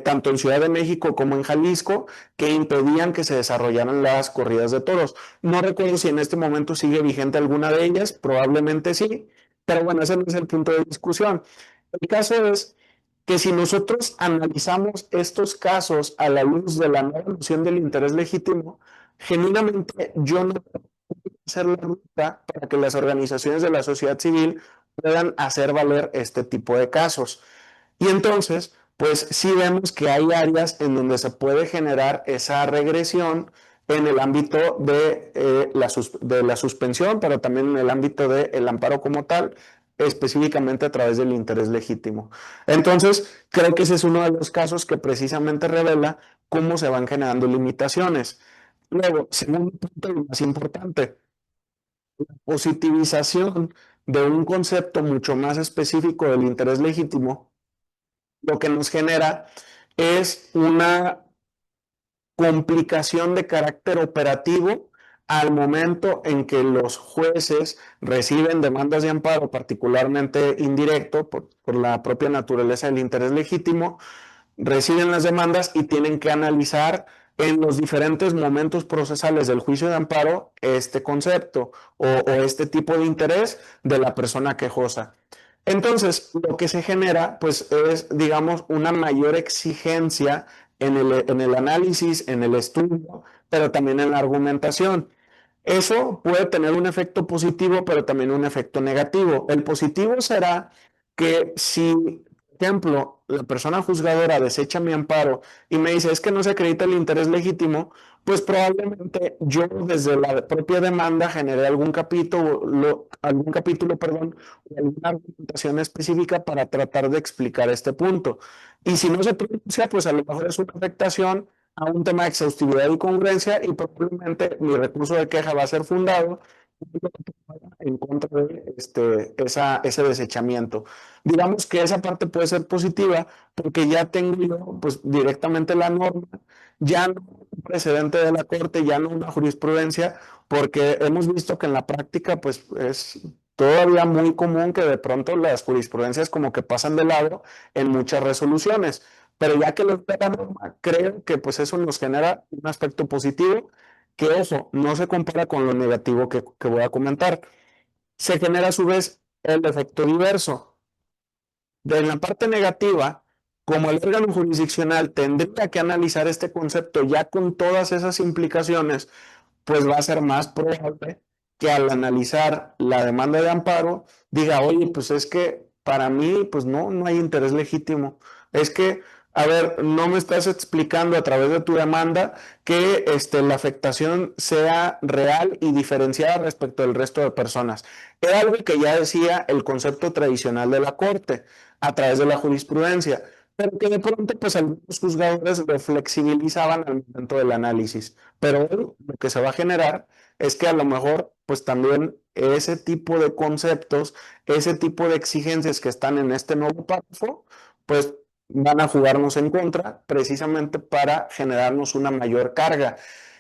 tanto en Ciudad de México como en Jalisco, que impedían que se desarrollaran las corridas de toros. No recuerdo si en este momento sigue vigente alguna de ellas, probablemente sí, pero bueno, ese no es el punto de discusión. El caso es que si nosotros analizamos estos casos a la luz de la nueva noción del interés legítimo, genuinamente yo no puedo hacer la ruta para que las organizaciones de la sociedad civil puedan hacer valer este tipo de casos. Y entonces, pues sí vemos que hay áreas en donde se puede generar esa regresión en el ámbito de la suspensión, pero también en el ámbito del amparo como tal. específicamente a través del interés legítimo. Entonces, creo que ese es uno de los casos que precisamente revela cómo se van generando limitaciones. Luego, segundo punto y más importante, positivización de un concepto mucho más específico del interés legítimo, lo que nos genera es una complicación de carácter operativo al momento en que los jueces reciben demandas de amparo, particularmente indirecto, por la propia naturaleza del interés legítimo, reciben las demandas y tienen que analizar en los diferentes momentos procesales del juicio de amparo este concepto o este tipo de interés de la persona quejosa. Entonces, lo que se genera, pues, es, digamos, una mayor exigencia en el análisis, en el estudio, pero también en la argumentación. Eso puede tener un efecto positivo, pero también un efecto negativo. El positivo será que si, por ejemplo, la persona juzgadora desecha mi amparo y me dice es que no se acredita el interés legítimo, pues probablemente yo desde la propia demanda generé algún capítulo, perdón, o alguna argumentación específica para tratar de explicar este punto. Y si no se pronuncia, pues a lo mejor es una afectación a un tema de exhaustividad y congruencia y probablemente mi recurso de queja va a ser fundado en contra de ese desechamiento. Digamos que esa parte puede ser positiva porque ya tengo yo pues, directamente la norma, ya no un precedente de la Corte, ya no una jurisprudencia, porque hemos visto que en la práctica pues es todavía muy común que de pronto las jurisprudencias como que pasan de lado en muchas resoluciones. Pero ya que lo está la norma, creo que pues eso nos genera un aspecto positivo que eso no se compara con lo negativo que voy a comentar. Se genera a su vez el efecto diverso. De la parte negativa, como el órgano jurisdiccional tendría que analizar este concepto ya con todas esas implicaciones, pues va a ser más probable que al analizar la demanda de amparo diga, oye, pues es que para mí, pues no hay interés legítimo. Es que, a ver, no me estás explicando a través de tu demanda que la afectación sea real y diferenciada respecto del resto de personas. Era algo que ya decía el concepto tradicional de la Corte a través de la jurisprudencia, pero que de pronto, pues algunos juzgadores lo flexibilizaban al momento del análisis. Pero hoy lo que se va a generar es que a lo mejor, pues también ese tipo de conceptos, ese tipo de exigencias que están en este nuevo párrafo, pues van a jugarnos en contra precisamente para generarnos una mayor carga.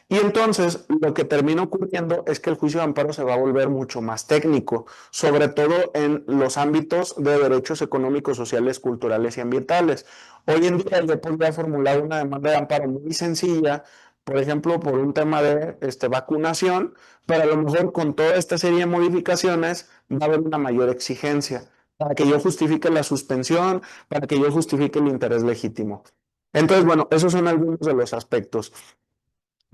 Y entonces lo que termina ocurriendo es que el juicio de amparo se va a volver mucho más técnico, sobre todo en los ámbitos de derechos económicos, sociales, culturales y ambientales. Hoy en día yo podría formular una demanda de amparo muy sencilla, por ejemplo, por un tema de vacunación, pero a lo mejor con toda esta serie de modificaciones va a haber una mayor exigencia para que yo justifique la suspensión, para que yo justifique el interés legítimo. Entonces, bueno, esos son algunos de los aspectos.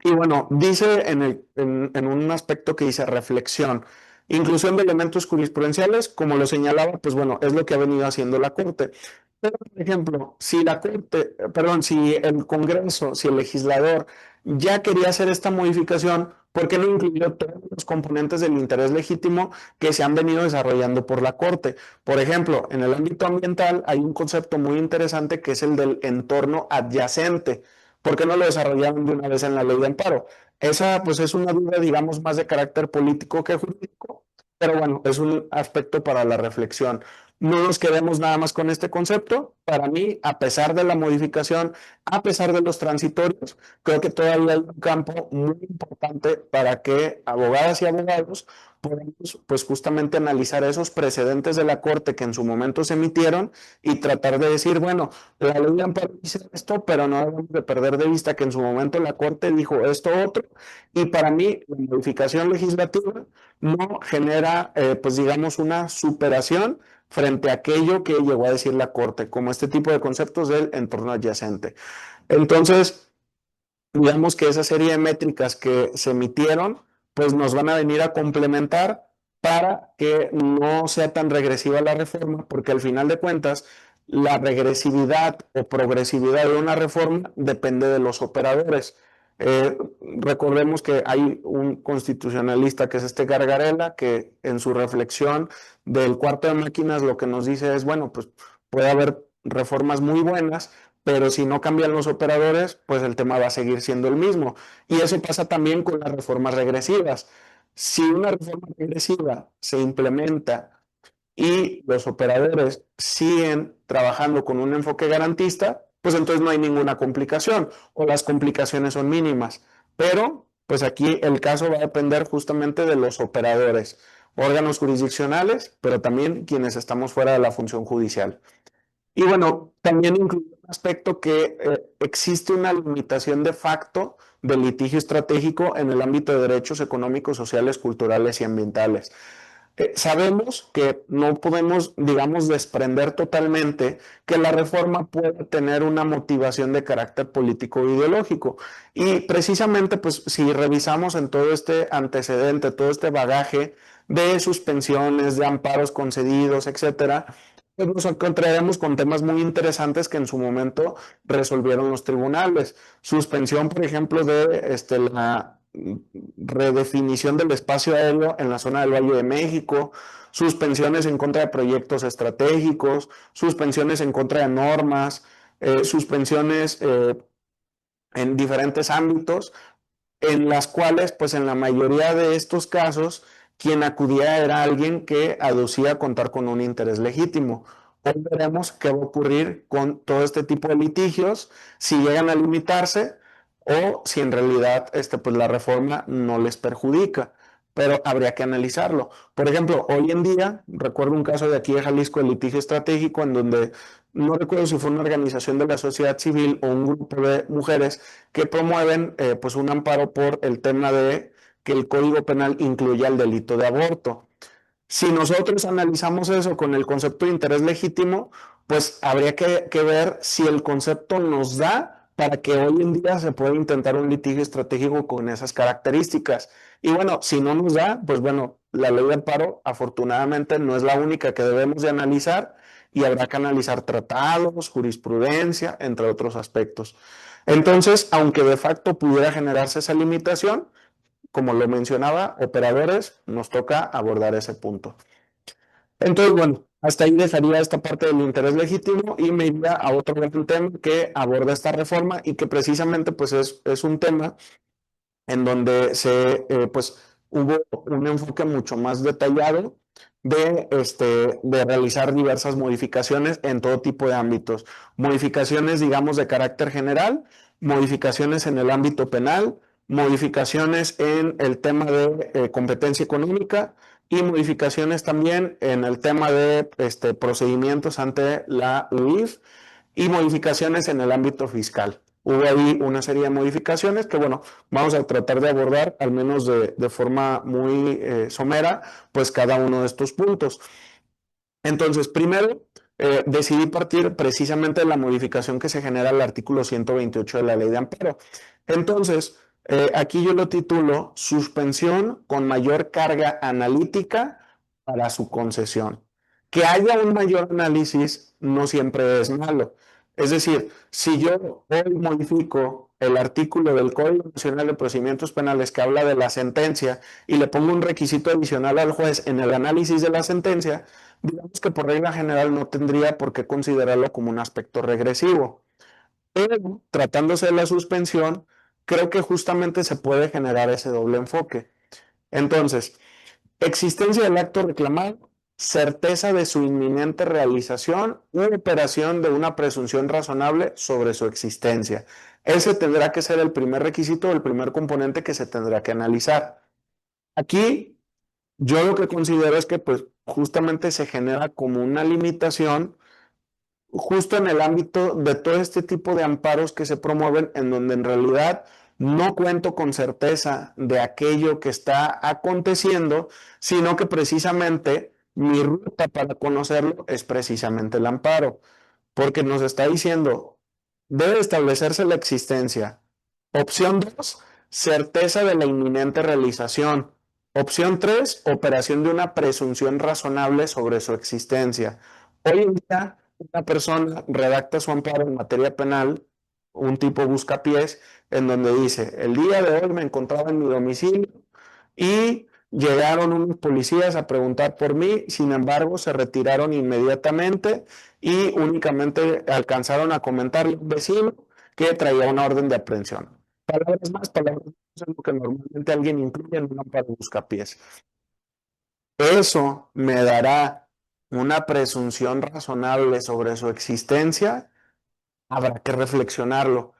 Y bueno, dice en un aspecto que dice reflexión, inclusión de elementos jurisprudenciales, como lo señalaba, pues bueno, es lo que ha venido haciendo la Corte. Pero, por ejemplo, si la Corte, perdón, si el Congreso, si el legislador ya quería hacer esta modificación, ¿por qué no incluyó todos los componentes del interés legítimo que se han venido desarrollando por la Corte? Por ejemplo, en el ámbito ambiental hay un concepto muy interesante que es el del entorno adyacente. ¿Por qué no lo desarrollaron de una vez en la ley de amparo? Esa, pues, es una duda, digamos, más de carácter político que jurídico, pero bueno, es un aspecto para la reflexión. No nos quedemos nada más con este concepto. Para mí, a pesar de la modificación, a pesar de los transitorios, creo que todavía hay un campo muy importante para que abogadas y abogados podamos, pues, justamente analizar esos precedentes de la Corte que en su momento se emitieron y tratar de decir, bueno, la ley de amparo dice esto, pero no debemos de perder de vista que en su momento la Corte dijo esto otro, y para mí la modificación legislativa no genera, pues digamos, una superación frente a aquello que llegó a decir la Corte, como este tipo de conceptos del entorno adyacente. Entonces, digamos que esa serie de métricas que se emitieron, pues nos van a venir a complementar para que no sea tan regresiva la reforma, porque al final de cuentas, la regresividad o progresividad de una reforma depende de los operadores. Recordemos que hay un constitucionalista que es Gargarella, que en su reflexión del cuarto de máquinas lo que nos dice es, bueno, pues puede haber reformas muy buenas, pero si no cambian los operadores, pues el tema va a seguir siendo el mismo. Y eso pasa también con las reformas regresivas. Si una reforma regresiva se implementa y los operadores siguen trabajando con un enfoque garantista, pues entonces no hay ninguna complicación o las complicaciones son mínimas. Pero, pues aquí el caso va a depender justamente de los operadores, órganos jurisdiccionales, pero también quienes estamos fuera de la función judicial. Y bueno, también incluye un aspecto que existe una limitación de facto del litigio estratégico en el ámbito de derechos económicos, sociales, culturales y ambientales. Sabemos que no podemos, digamos, desprender totalmente que la reforma puede tener una motivación de carácter político o ideológico. Y precisamente, pues, si revisamos en todo este antecedente, todo este bagaje de suspensiones, de amparos concedidos, etcétera, pues nos encontraremos con temas muy interesantes que en su momento resolvieron los tribunales. Suspensión, por ejemplo, de la redefinición del espacio aéreo en la zona del Valle de México, suspensiones en contra de proyectos estratégicos, suspensiones en contra de normas, suspensiones en diferentes ámbitos, en las cuales, pues en la mayoría de estos casos, quien acudía era alguien que aducía contar con un interés legítimo. Hoy veremos qué va a ocurrir con todo este tipo de litigios, si llegan a limitarse o si en realidad pues la reforma no les perjudica, pero habría que analizarlo. Por ejemplo, hoy en día, recuerdo un caso de aquí de Jalisco, de litigio estratégico, en donde no recuerdo si fue una organización de la sociedad civil o un grupo de mujeres que promueven pues un amparo por el tema de que el Código Penal incluya el delito de aborto. Si nosotros analizamos eso con el concepto de interés legítimo, pues habría que ver si el concepto nos da para que hoy en día se pueda intentar un litigio estratégico con esas características. Y bueno, si no nos da, pues bueno, la ley de amparo afortunadamente no es la única que debemos de analizar y habrá que analizar tratados, jurisprudencia, entre otros aspectos. Entonces, aunque de facto pudiera generarse esa limitación, como lo mencionaba, operadores, nos toca abordar ese punto. Entonces, bueno, hasta ahí dejaría esta parte del interés legítimo y me iría a otro gran tema que aborda esta reforma y que precisamente pues es un tema en donde pues, hubo un enfoque mucho más detallado de realizar diversas modificaciones en todo tipo de ámbitos. Modificaciones, digamos, de carácter general, modificaciones en el ámbito penal, modificaciones en el tema de competencia económica y modificaciones también en el tema de procedimientos ante la UIF y modificaciones en el ámbito fiscal. Hubo ahí una serie de modificaciones que, bueno, vamos a tratar de abordar, al menos de forma muy somera, pues cada uno de estos puntos. Entonces, primero, decidí partir precisamente de la modificación que se genera al artículo 128 de la Ley de Amparo. Entonces, aquí yo lo titulo Suspensión con mayor carga analítica para su concesión. Que haya un mayor análisis no siempre es malo. Es decir, si yo hoy modifico el artículo del Código Nacional de Procedimientos Penales que habla de la sentencia y le pongo un requisito adicional al juez en el análisis de la sentencia, digamos que por regla general no tendría por qué considerarlo como un aspecto regresivo. Pero tratándose de la suspensión, creo que justamente se puede generar ese doble enfoque. Entonces, existencia del acto reclamado, certeza de su inminente realización u operación de una presunción razonable sobre su existencia. Ese tendrá que ser el primer requisito, el primer componente que se tendrá que analizar. Aquí yo lo que considero es que pues justamente se genera como una limitación justo en el ámbito de todo este tipo de amparos que se promueven en donde en realidad no cuento con certeza de aquello que está aconteciendo, sino que precisamente mi ruta para conocerlo es precisamente el amparo, porque nos está diciendo, debe establecerse la existencia. Opción 2, certeza de la inminente realización. Opción 3, operación de una presunción razonable sobre su existencia. Hoy en día, una persona redacta su amparo en materia penal un tipo buscapiés en donde dice, el día de hoy me encontraba en mi domicilio y llegaron unos policías a preguntar por mí, sin embargo se retiraron inmediatamente y únicamente alcanzaron a comentarle a un vecino que traía una orden de aprehensión. Palabras más, palabras menos, es lo que normalmente alguien incluye en un amparo buscapiés. ¿Eso me dará una presunción razonable sobre su existencia? Habrá que reflexionarlo.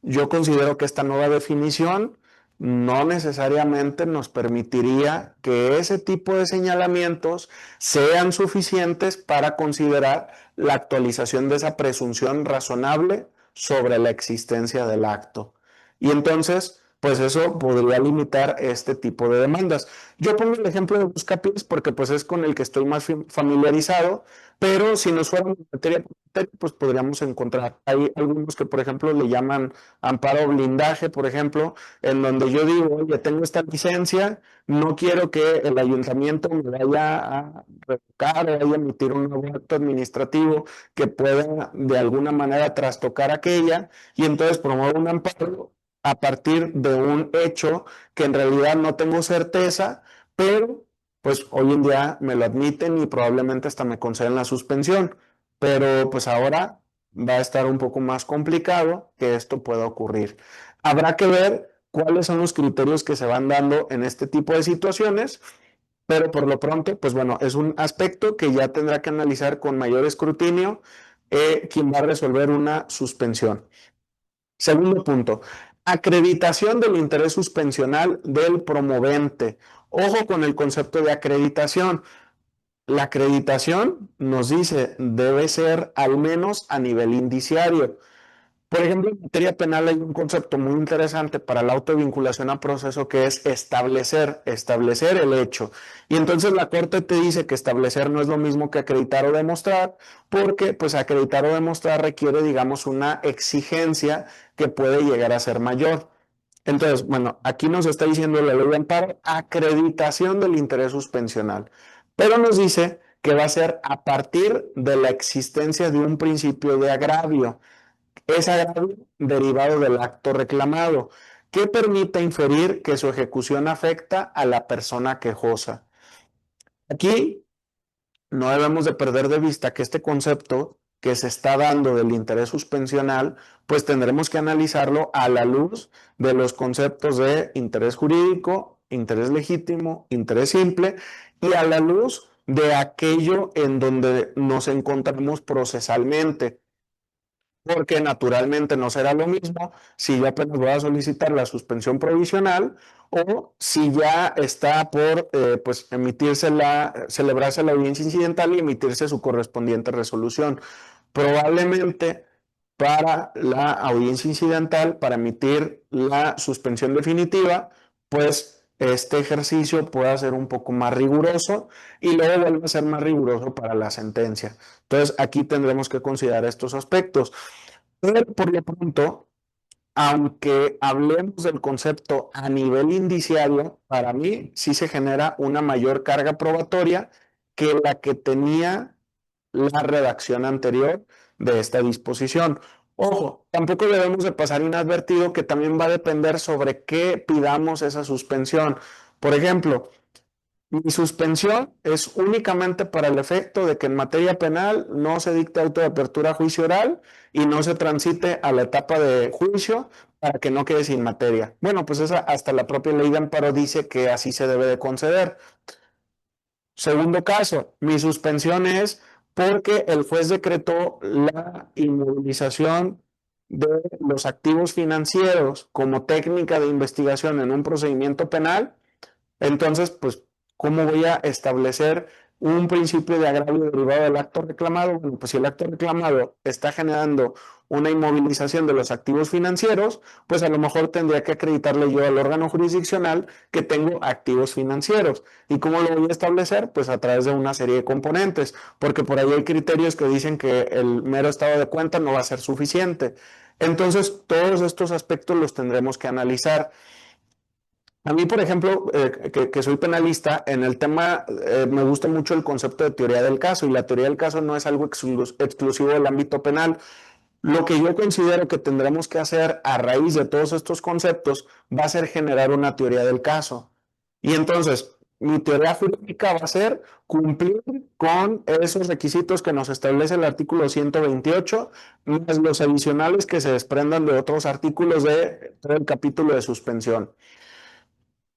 Yo considero que esta nueva definición no necesariamente nos permitiría que ese tipo de señalamientos sean suficientes para considerar la actualización de esa presunción razonable sobre la existencia del acto. Y entonces, pues eso podría limitar este tipo de demandas. Yo pongo el ejemplo de Buscapiés porque pues es con el que estoy más familiarizado, pero si nos fuéramos materia por materia, pues podríamos encontrar. Hay algunos que, por ejemplo, le llaman amparo blindaje, por ejemplo, en donde yo digo, oye, tengo esta licencia, no quiero que el ayuntamiento me vaya a revocar o vaya a emitir un nuevo acto administrativo que pueda de alguna manera trastocar aquella, y entonces promuevo un amparo a partir de un hecho que en realidad no tengo certeza, pero pues hoy en día me lo admiten y probablemente hasta me conceden la suspensión, pero pues ahora va a estar un poco más complicado que esto pueda ocurrir. Habrá que ver cuáles son los criterios que se van dando en este tipo de situaciones, pero por lo pronto, pues bueno, es un aspecto que ya tendrá que analizar con mayor escrutinio quien va a resolver una suspensión. Segundo punto, acreditación del interés suspensional del promovente. Ojo con el concepto de acreditación. La acreditación nos dice debe ser al menos a nivel indiciario. Por ejemplo, en materia penal hay un concepto muy interesante para la autovinculación a proceso que es establecer el hecho. Y entonces la Corte te dice que establecer no es lo mismo que acreditar o demostrar, porque pues acreditar o demostrar requiere, digamos, una exigencia que puede llegar a ser mayor. Entonces, bueno, aquí nos está diciendo la ley de amparo acreditación del interés suspensional, pero nos dice que va a ser a partir de la existencia de un principio de agravio. Es agravio derivado del acto reclamado, que permite inferir que su ejecución afecta a la persona quejosa. Aquí no debemos de perder de vista que este concepto que se está dando del interés suspensional, pues tendremos que analizarlo a la luz de los conceptos de interés jurídico, interés legítimo, interés simple y a la luz de aquello en donde nos encontramos procesalmente, porque naturalmente no será lo mismo si yo apenas voy a solicitar la suspensión provisional o si ya está por pues celebrarse la audiencia incidental y emitirse su correspondiente resolución. Probablemente para la audiencia incidental, para emitir la suspensión definitiva, pues este ejercicio pueda ser un poco más riguroso y luego vuelve a ser más riguroso para la sentencia. Entonces, aquí tendremos que considerar estos aspectos. Pero por lo pronto, aunque hablemos del concepto a nivel indiciario, para mí sí se genera una mayor carga probatoria que la que tenía la redacción anterior de esta disposición. Ojo, tampoco debemos de pasar inadvertido que también va a depender sobre qué pidamos esa suspensión. Por ejemplo, mi suspensión es únicamente para el efecto de que en materia penal no se dicte auto de apertura a juicio oral y no se transite a la etapa de juicio para que no quede sin materia. Bueno, pues esa, hasta la propia ley de amparo dice que así se debe de conceder. Segundo caso, mi suspensión es porque el juez decretó la inmovilización de los activos financieros como técnica de investigación en un procedimiento penal. Entonces, pues, ¿cómo voy a establecer un principio de agravio derivado del acto reclamado? Bueno, pues si el acto reclamado está generando una inmovilización de los activos financieros, pues a lo mejor tendría que acreditarle yo al órgano jurisdiccional que tengo activos financieros. ¿Y cómo lo voy a establecer? Pues a través de una serie de componentes, porque por ahí hay criterios que dicen que el mero estado de cuenta no va a ser suficiente. Entonces, todos estos aspectos los tendremos que analizar. A mí, por ejemplo, que soy penalista, en el tema me gusta mucho el concepto de teoría del caso y la teoría del caso no es algo exclusivo del ámbito penal. Lo que yo considero que tendremos que hacer a raíz de todos estos conceptos va a ser generar una teoría del caso. Y entonces, mi teoría jurídica va a ser cumplir con esos requisitos que nos establece el artículo 128, más los adicionales que se desprendan de otros artículos de todo el capítulo de suspensión.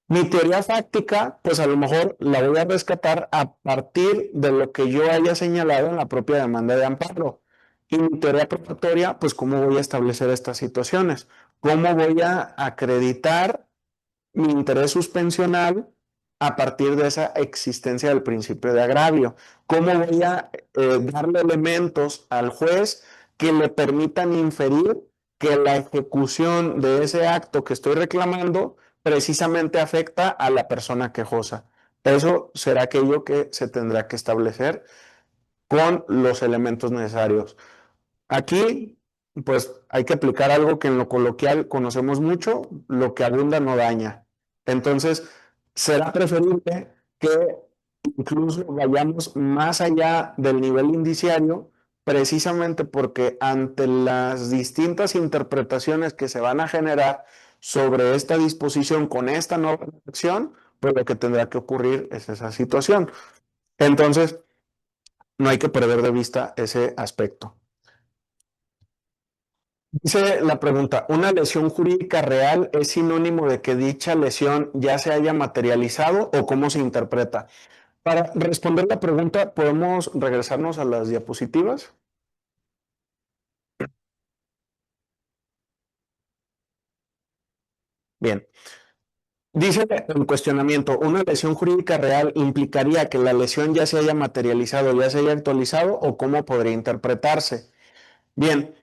Mi teoría fáctica, pues a lo mejor la voy a rescatar a partir de lo que yo haya señalado en la propia demanda de amparo. Y mi teoría probatoria, pues cómo voy a establecer estas situaciones, cómo voy a acreditar mi interés suspensional a partir de esa existencia del principio de agravio, cómo voy a darle elementos al juez que le permitan inferir que la ejecución de ese acto que estoy reclamando precisamente afecta a la persona quejosa. Eso será aquello que se tendrá que establecer con los elementos necesarios. Aquí, pues hay que aplicar algo que en lo coloquial conocemos mucho, lo que abunda no daña. Entonces, será preferible que incluso vayamos más allá del nivel indiciario, precisamente porque ante las distintas interpretaciones que se van a generar sobre esta disposición con esta nueva redacción, pues lo que tendrá que ocurrir es esa situación. Entonces, no hay que perder de vista ese aspecto. Dice la pregunta, ¿una lesión jurídica real es sinónimo de que dicha lesión ya se haya materializado o cómo se interpreta? Para responder la pregunta, ¿podemos regresarnos a las diapositivas? Bien. Dice el cuestionamiento, ¿una lesión jurídica real implicaría que la lesión ya se haya materializado, ya se haya actualizado o cómo podría interpretarse? Bien,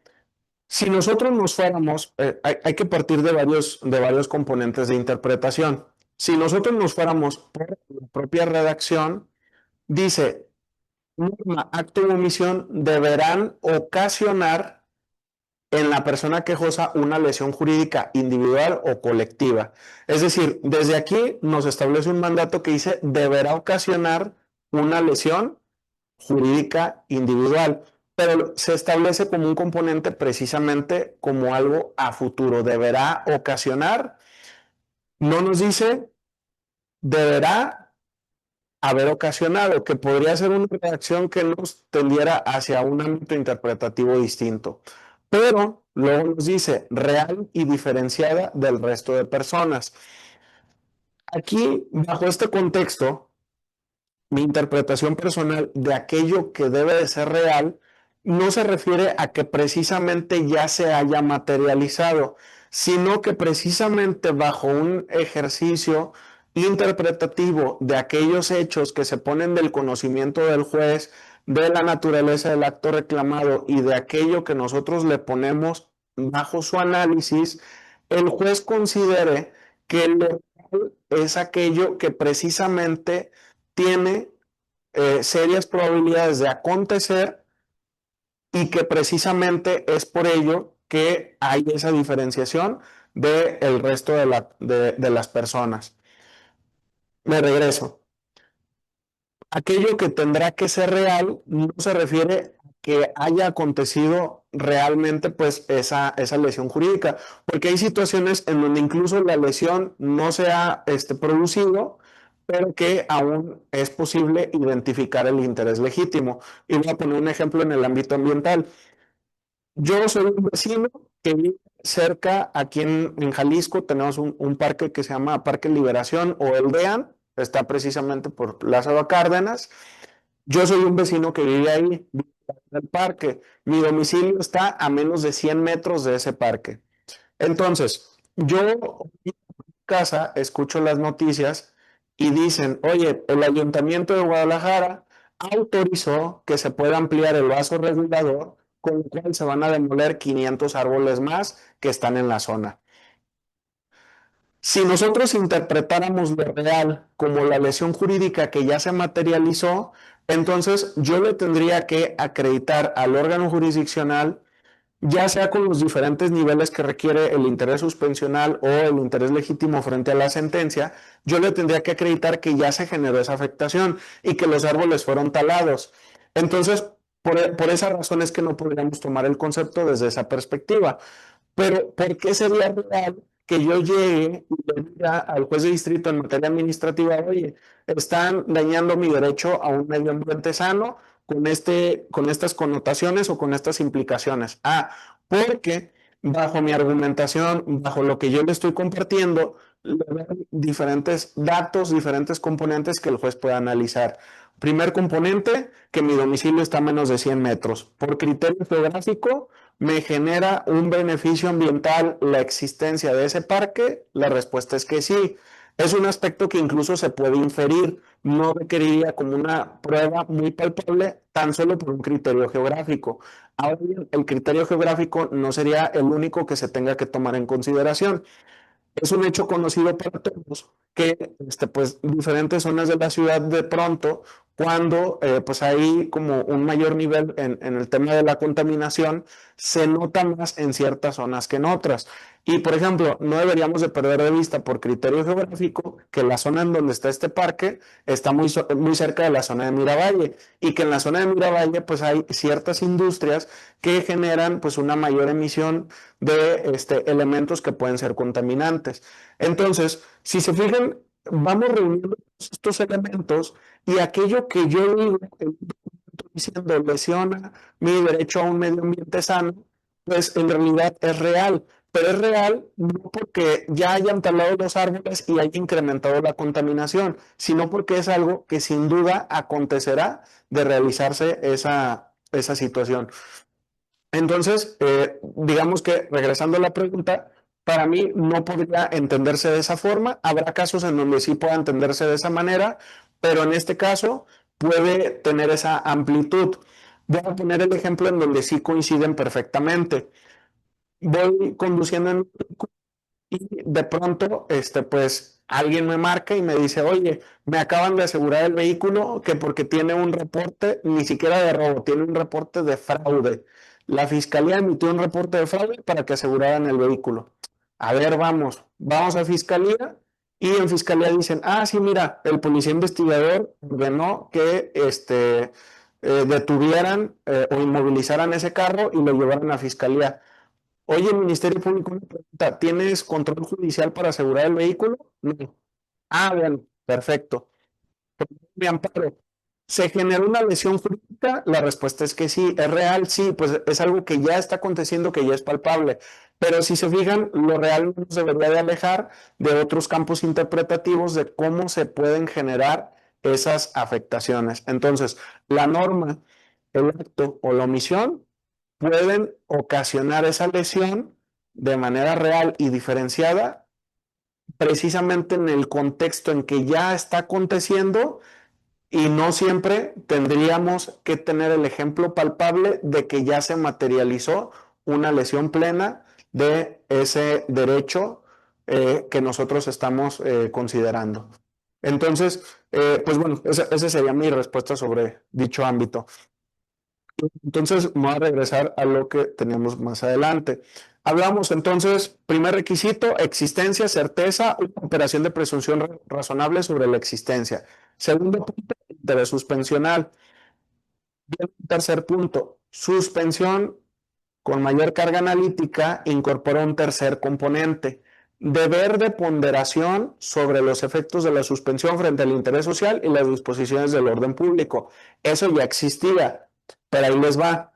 si nosotros nos fuéramos, hay que partir de varios componentes de interpretación. Si nosotros nos fuéramos por la propia redacción, dice, norma, acto u omisión deberán ocasionar en la persona quejosa una lesión jurídica individual o colectiva. Es decir, desde aquí nos establece un mandato que dice deberá ocasionar una lesión jurídica individual, pero se establece como un componente precisamente como algo a futuro. Deberá ocasionar, no nos dice deberá haber ocasionado, que podría ser una reacción que nos tendiera hacia un ámbito interpretativo distinto. Pero luego nos dice real y diferenciada del resto de personas. Aquí, bajo este contexto, mi interpretación personal de aquello que debe de ser real no se refiere a que precisamente ya se haya materializado, sino que precisamente bajo un ejercicio interpretativo de aquellos hechos que se ponen del conocimiento del juez, de la naturaleza del acto reclamado y de aquello que nosotros le ponemos bajo su análisis, el juez considere que lo real es aquello que precisamente tiene serias probabilidades de acontecer y que precisamente es por ello que hay esa diferenciación del resto de las personas. Me regreso. Aquello que tendrá que ser real no se refiere a que haya acontecido realmente pues esa lesión jurídica, porque hay situaciones en donde incluso la lesión no se ha producido, pero que aún es posible identificar el interés legítimo. Y voy a poner un ejemplo en el ámbito ambiental. Yo soy un vecino que vive cerca, aquí en Jalisco, tenemos un parque que se llama Parque Liberación o el DEAN, está precisamente por Lázaro Cárdenas. Yo soy un vecino que vive ahí, vive en el parque. Mi domicilio está a menos de 100 metros de ese parque. Entonces, yo en mi casa escucho las noticias y dicen, oye, el Ayuntamiento de Guadalajara autorizó que se pueda ampliar el vaso regulador, con lo cual se van a demoler 500 árboles más que están en la zona. Si nosotros interpretáramos lo real como la lesión jurídica que ya se materializó, entonces yo le tendría que acreditar al órgano jurisdiccional, ya sea con los diferentes niveles que requiere el interés suspensional o el interés legítimo frente a la sentencia, yo le tendría que acreditar que ya se generó esa afectación y que los árboles fueron talados. Entonces, por esa razón es que no podríamos tomar el concepto desde esa perspectiva. Pero ¿por qué sería real que yo llegue y le diga al juez de distrito en materia administrativa, oye, están dañando mi derecho a un medio ambiente sano con estas connotaciones o con estas implicaciones? Ah, porque bajo mi argumentación, bajo lo que yo le estoy compartiendo, le doy diferentes datos, diferentes componentes que el juez pueda analizar. Primer componente, que mi domicilio está a menos de 100 metros. Por criterio geográfico, ¿me genera un beneficio ambiental la existencia de ese parque? La respuesta es que sí. Es un aspecto que incluso se puede inferir, no requeriría como una prueba muy palpable, tan solo por un criterio geográfico. Ahora bien, el criterio geográfico no sería el único que se tenga que tomar en consideración. Es un hecho conocido para todos que pues, diferentes zonas de la ciudad de pronto, cuando pues hay como un mayor nivel en el tema de la contaminación, se nota más en ciertas zonas que en otras. Y por ejemplo, no deberíamos de perder de vista por criterio geográfico que la zona en donde está este parque está muy cerca de la zona de Miravalle y que en la zona de Miravalle pues hay ciertas industrias que generan pues una mayor emisión de elementos que pueden ser contaminantes. Entonces, si se fijan, vamos reuniendo estos elementos y aquello que yo digo, diciendo lesiona mi derecho a un medio ambiente sano, pues en realidad es real. Pero es real no porque ya hayan talado los árboles y haya incrementado la contaminación, sino porque es algo que sin duda acontecerá de realizarse esa situación. Entonces, digamos que regresando a la pregunta, para mí no podría entenderse de esa forma. Habrá casos en donde sí pueda entenderse de esa manera, pero en este caso puede tener esa amplitud. Voy a poner el ejemplo en donde sí coinciden perfectamente. Voy conduciendo en y de pronto, pues alguien me marca y me dice, oye, me acaban de asegurar el vehículo que porque tiene un reporte, ni siquiera de robo, tiene un reporte de fraude. La fiscalía emitió un reporte de fraude para que aseguraran el vehículo. A ver, vamos a fiscalía y en fiscalía dicen, ah, sí, mira, el policía investigador ordenó que detuvieran o inmovilizaran ese carro y lo llevaran a fiscalía. Oye, el Ministerio Público, una pregunta, ¿tienes control judicial para asegurar el vehículo? No. Ah, bueno, perfecto. Mi amparo. ¿Se generó una lesión jurídica? La respuesta es que sí, es real, sí, pues es algo que ya está aconteciendo, que ya es palpable. Pero si se fijan, lo real nos debería de alejar de otros campos interpretativos de cómo se pueden generar esas afectaciones. Entonces, la norma, el acto o la omisión pueden ocasionar esa lesión de manera real y diferenciada, precisamente en el contexto en que ya está aconteciendo y no siempre tendríamos que tener el ejemplo palpable de que ya se materializó una lesión plena de ese derecho que nosotros estamos considerando. Entonces, pues bueno, esa sería mi respuesta sobre dicho ámbito. Entonces, vamos a regresar a lo que tenemos más adelante. Hablamos entonces, primer requisito, existencia, certeza, una operación de presunción razonable sobre la existencia. Segundo punto, interés suspensional. Bien, tercer punto, suspensión con mayor carga analítica incorpora un tercer componente, deber de ponderación sobre los efectos de la suspensión frente al interés social y las disposiciones del orden público. Eso ya existía, pero ahí les va.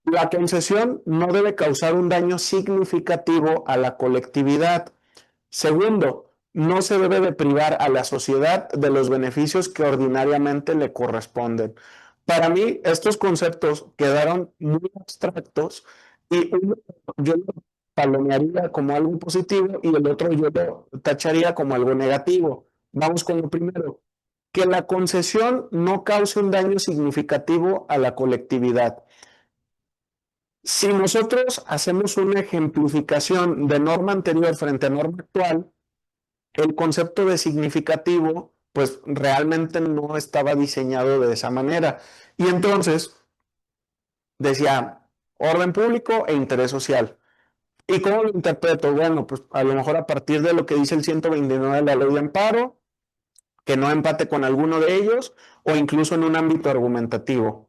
La concesión no debe causar un daño significativo a la colectividad. Segundo, no se debe de privar a la sociedad de los beneficios que ordinariamente le corresponden. Para mí, estos conceptos quedaron muy abstractos y uno yo lo palomearía como algo positivo y el otro yo lo tacharía como algo negativo. Vamos con lo primero, que la concesión no cause un daño significativo a la colectividad. Si nosotros hacemos una ejemplificación de norma anterior frente a norma actual, el concepto de significativo, pues realmente no estaba diseñado de esa manera. Y entonces decía orden público e interés social. ¿Y cómo lo interpreto? Bueno, pues a lo mejor a partir de lo que dice el 129 de la ley de amparo, que no empate con alguno de ellos, o incluso en un ámbito argumentativo.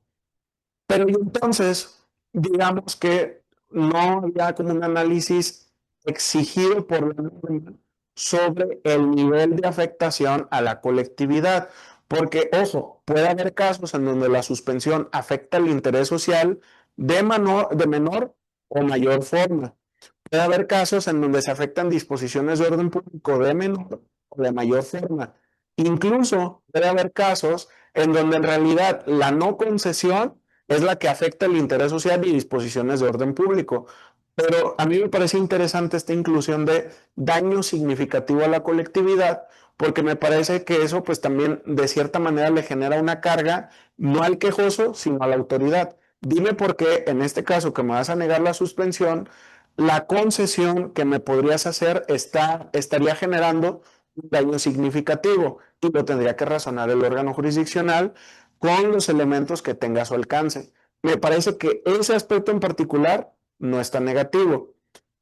Pero y entonces, digamos que no había como un análisis exigido por la norma sobre el nivel de afectación a la colectividad. Porque, ojo, puede haber casos en donde la suspensión afecta el interés social de menor o mayor forma. Puede haber casos en donde se afectan disposiciones de orden público de menor o de mayor forma. Incluso puede haber casos en donde en realidad la no concesión es la que afecta el interés social y disposiciones de orden público. Pero a mí me parece interesante esta inclusión de daño significativo a la colectividad, porque me parece que eso pues también de cierta manera le genera una carga no al quejoso, sino a la autoridad. Dime por qué en este caso que me vas a negar la suspensión, la concesión que me podrías hacer estaría generando un daño significativo y lo tendría que razonar el órgano jurisdiccional con los elementos que tenga a su alcance. Me parece que ese aspecto en particular no es tan negativo.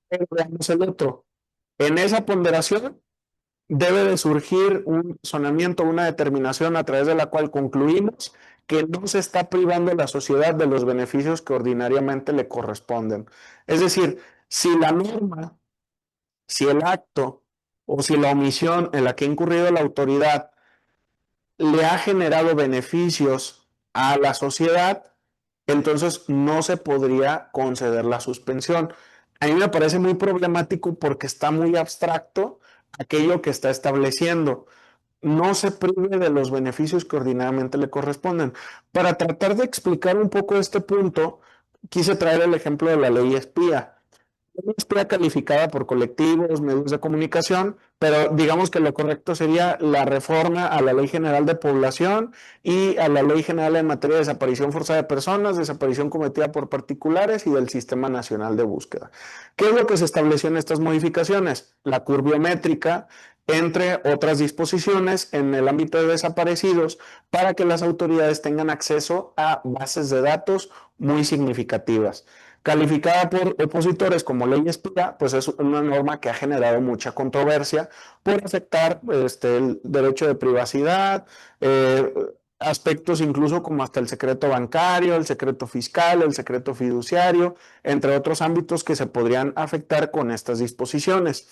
Pero veamos el otro. En esa ponderación debe de surgir un razonamiento, una determinación a través de la cual concluimos que no se está privando a la sociedad de los beneficios que ordinariamente le corresponden. Es decir, si la norma, si el acto o si la omisión en la que ha incurrido la autoridad le ha generado beneficios a la sociedad, entonces no se podría conceder la suspensión. A mí me parece muy problemático porque está muy abstracto aquello que está estableciendo. No se prive de los beneficios que ordinariamente le corresponden. Para tratar de explicar un poco este punto, quise traer el ejemplo de la ley espía. No está calificada por colectivos, medios de comunicación, pero digamos que lo correcto sería la reforma a la Ley General de Población y a la Ley General en materia de desaparición forzada de personas, desaparición cometida por particulares y del Sistema Nacional de Búsqueda. ¿Qué es lo que se estableció en estas modificaciones? La curbiométrica, entre otras disposiciones en el ámbito de desaparecidos, para que las autoridades tengan acceso a bases de datos muy significativas. Calificada por opositores como ley espía, pues es una norma que ha generado mucha controversia por afectar el derecho de privacidad, eh, aspectos incluso como hasta el secreto bancario, el secreto fiscal, el secreto fiduciario, entre otros ámbitos que se podrían afectar con estas disposiciones.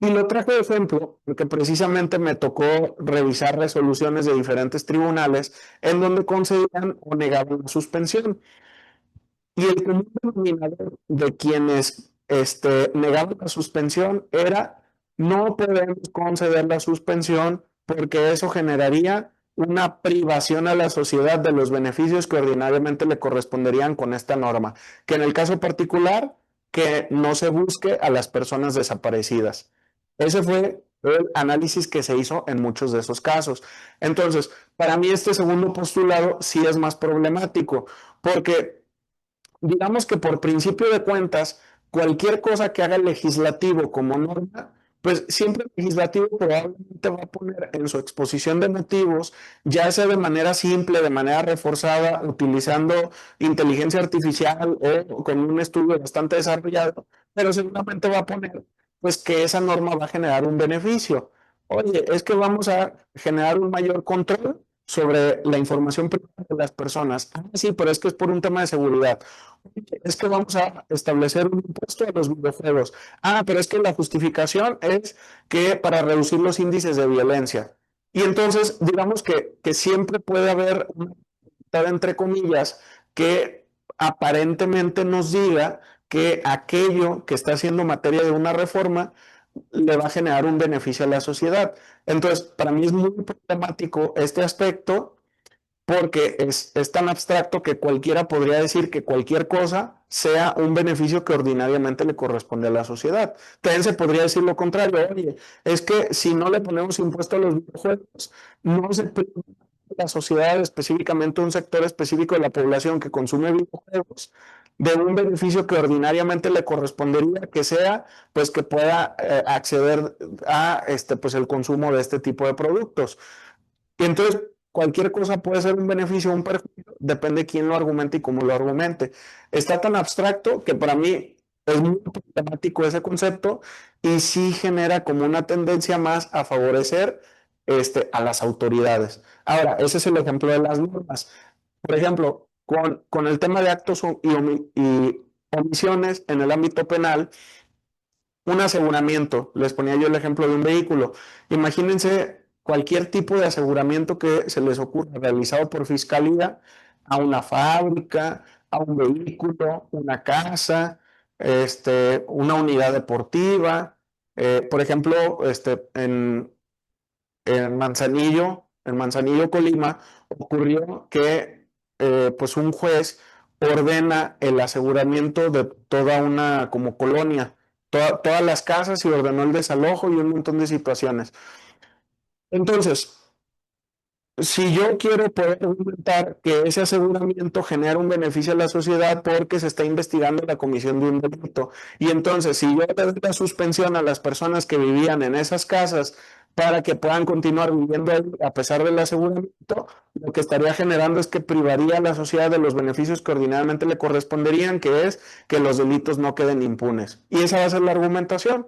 Y lo traje de ejemplo porque precisamente me tocó revisar resoluciones de diferentes tribunales en donde concedían o negaban la suspensión. Y el común denominador de quienes negaban la suspensión era: no podemos conceder la suspensión porque eso generaría una privación a la sociedad de los beneficios que ordinariamente le corresponderían con esta norma, que en el caso particular, que no se busque a las personas desaparecidas. Ese fue el análisis que se hizo en muchos de esos casos. Entonces, para mí este segundo postulado sí es más problemático, porque digamos que por principio de cuentas, cualquier cosa que haga el legislativo como norma, pues siempre el legislativo probablemente va a poner en su exposición de motivos, ya sea de manera simple, de manera reforzada, utilizando inteligencia artificial o con un estudio bastante desarrollado, pero seguramente va a poner pues que esa norma va a generar un beneficio. Oye, es que vamos a generar un mayor control sobre la información privada de las personas. Ah, sí, pero es que es por un tema de seguridad. Es que vamos a establecer un impuesto a los videojuegos. Ah, pero es que la justificación es que para reducir los índices de violencia. Y entonces, digamos que siempre puede haber una entre comillas que aparentemente nos diga que aquello que está haciendo materia de una reforma le va a generar un beneficio a la sociedad. Entonces, para mí es muy problemático este aspecto porque es tan abstracto que cualquiera podría decir que cualquier cosa sea un beneficio que ordinariamente le corresponde a la sociedad. También se podría decir lo contrario: oye, es que si no le ponemos impuesto a los videojuegos, no se priva a la sociedad, específicamente un sector específico de la población que consume videojuegos, de un beneficio que ordinariamente le correspondería, que sea, pues que pueda acceder a pues el consumo de este tipo de productos. Y entonces, cualquier cosa puede ser un beneficio o un perjuicio, depende de quién lo argumente y cómo lo argumente. Está tan abstracto que para mí es muy problemático ese concepto y sí genera como una tendencia más a favorecer a las autoridades. Ahora, ese es el ejemplo de las normas. Por ejemplo, con el tema de actos y omisiones en el ámbito penal, un aseguramiento, les ponía yo el ejemplo de un vehículo. Imagínense cualquier tipo de aseguramiento que se les ocurra realizado por fiscalía a una fábrica, a un vehículo, una casa, una unidad deportiva. Por ejemplo, en Manzanillo, Colima, ocurrió que pues un juez ordena el aseguramiento de toda una como colonia, todas las casas y ordenó el desalojo y un montón de situaciones. Entonces, si yo quiero poder argumentar que ese aseguramiento genera un beneficio a la sociedad porque se está investigando la comisión de un delito, y entonces si yo le doy la suspensión a las personas que vivían en esas casas para que puedan continuar viviendo ahí a pesar del aseguramiento, lo que estaría generando es que privaría a la sociedad de los beneficios que ordinariamente le corresponderían, que es que los delitos no queden impunes. Y esa va a ser la argumentación.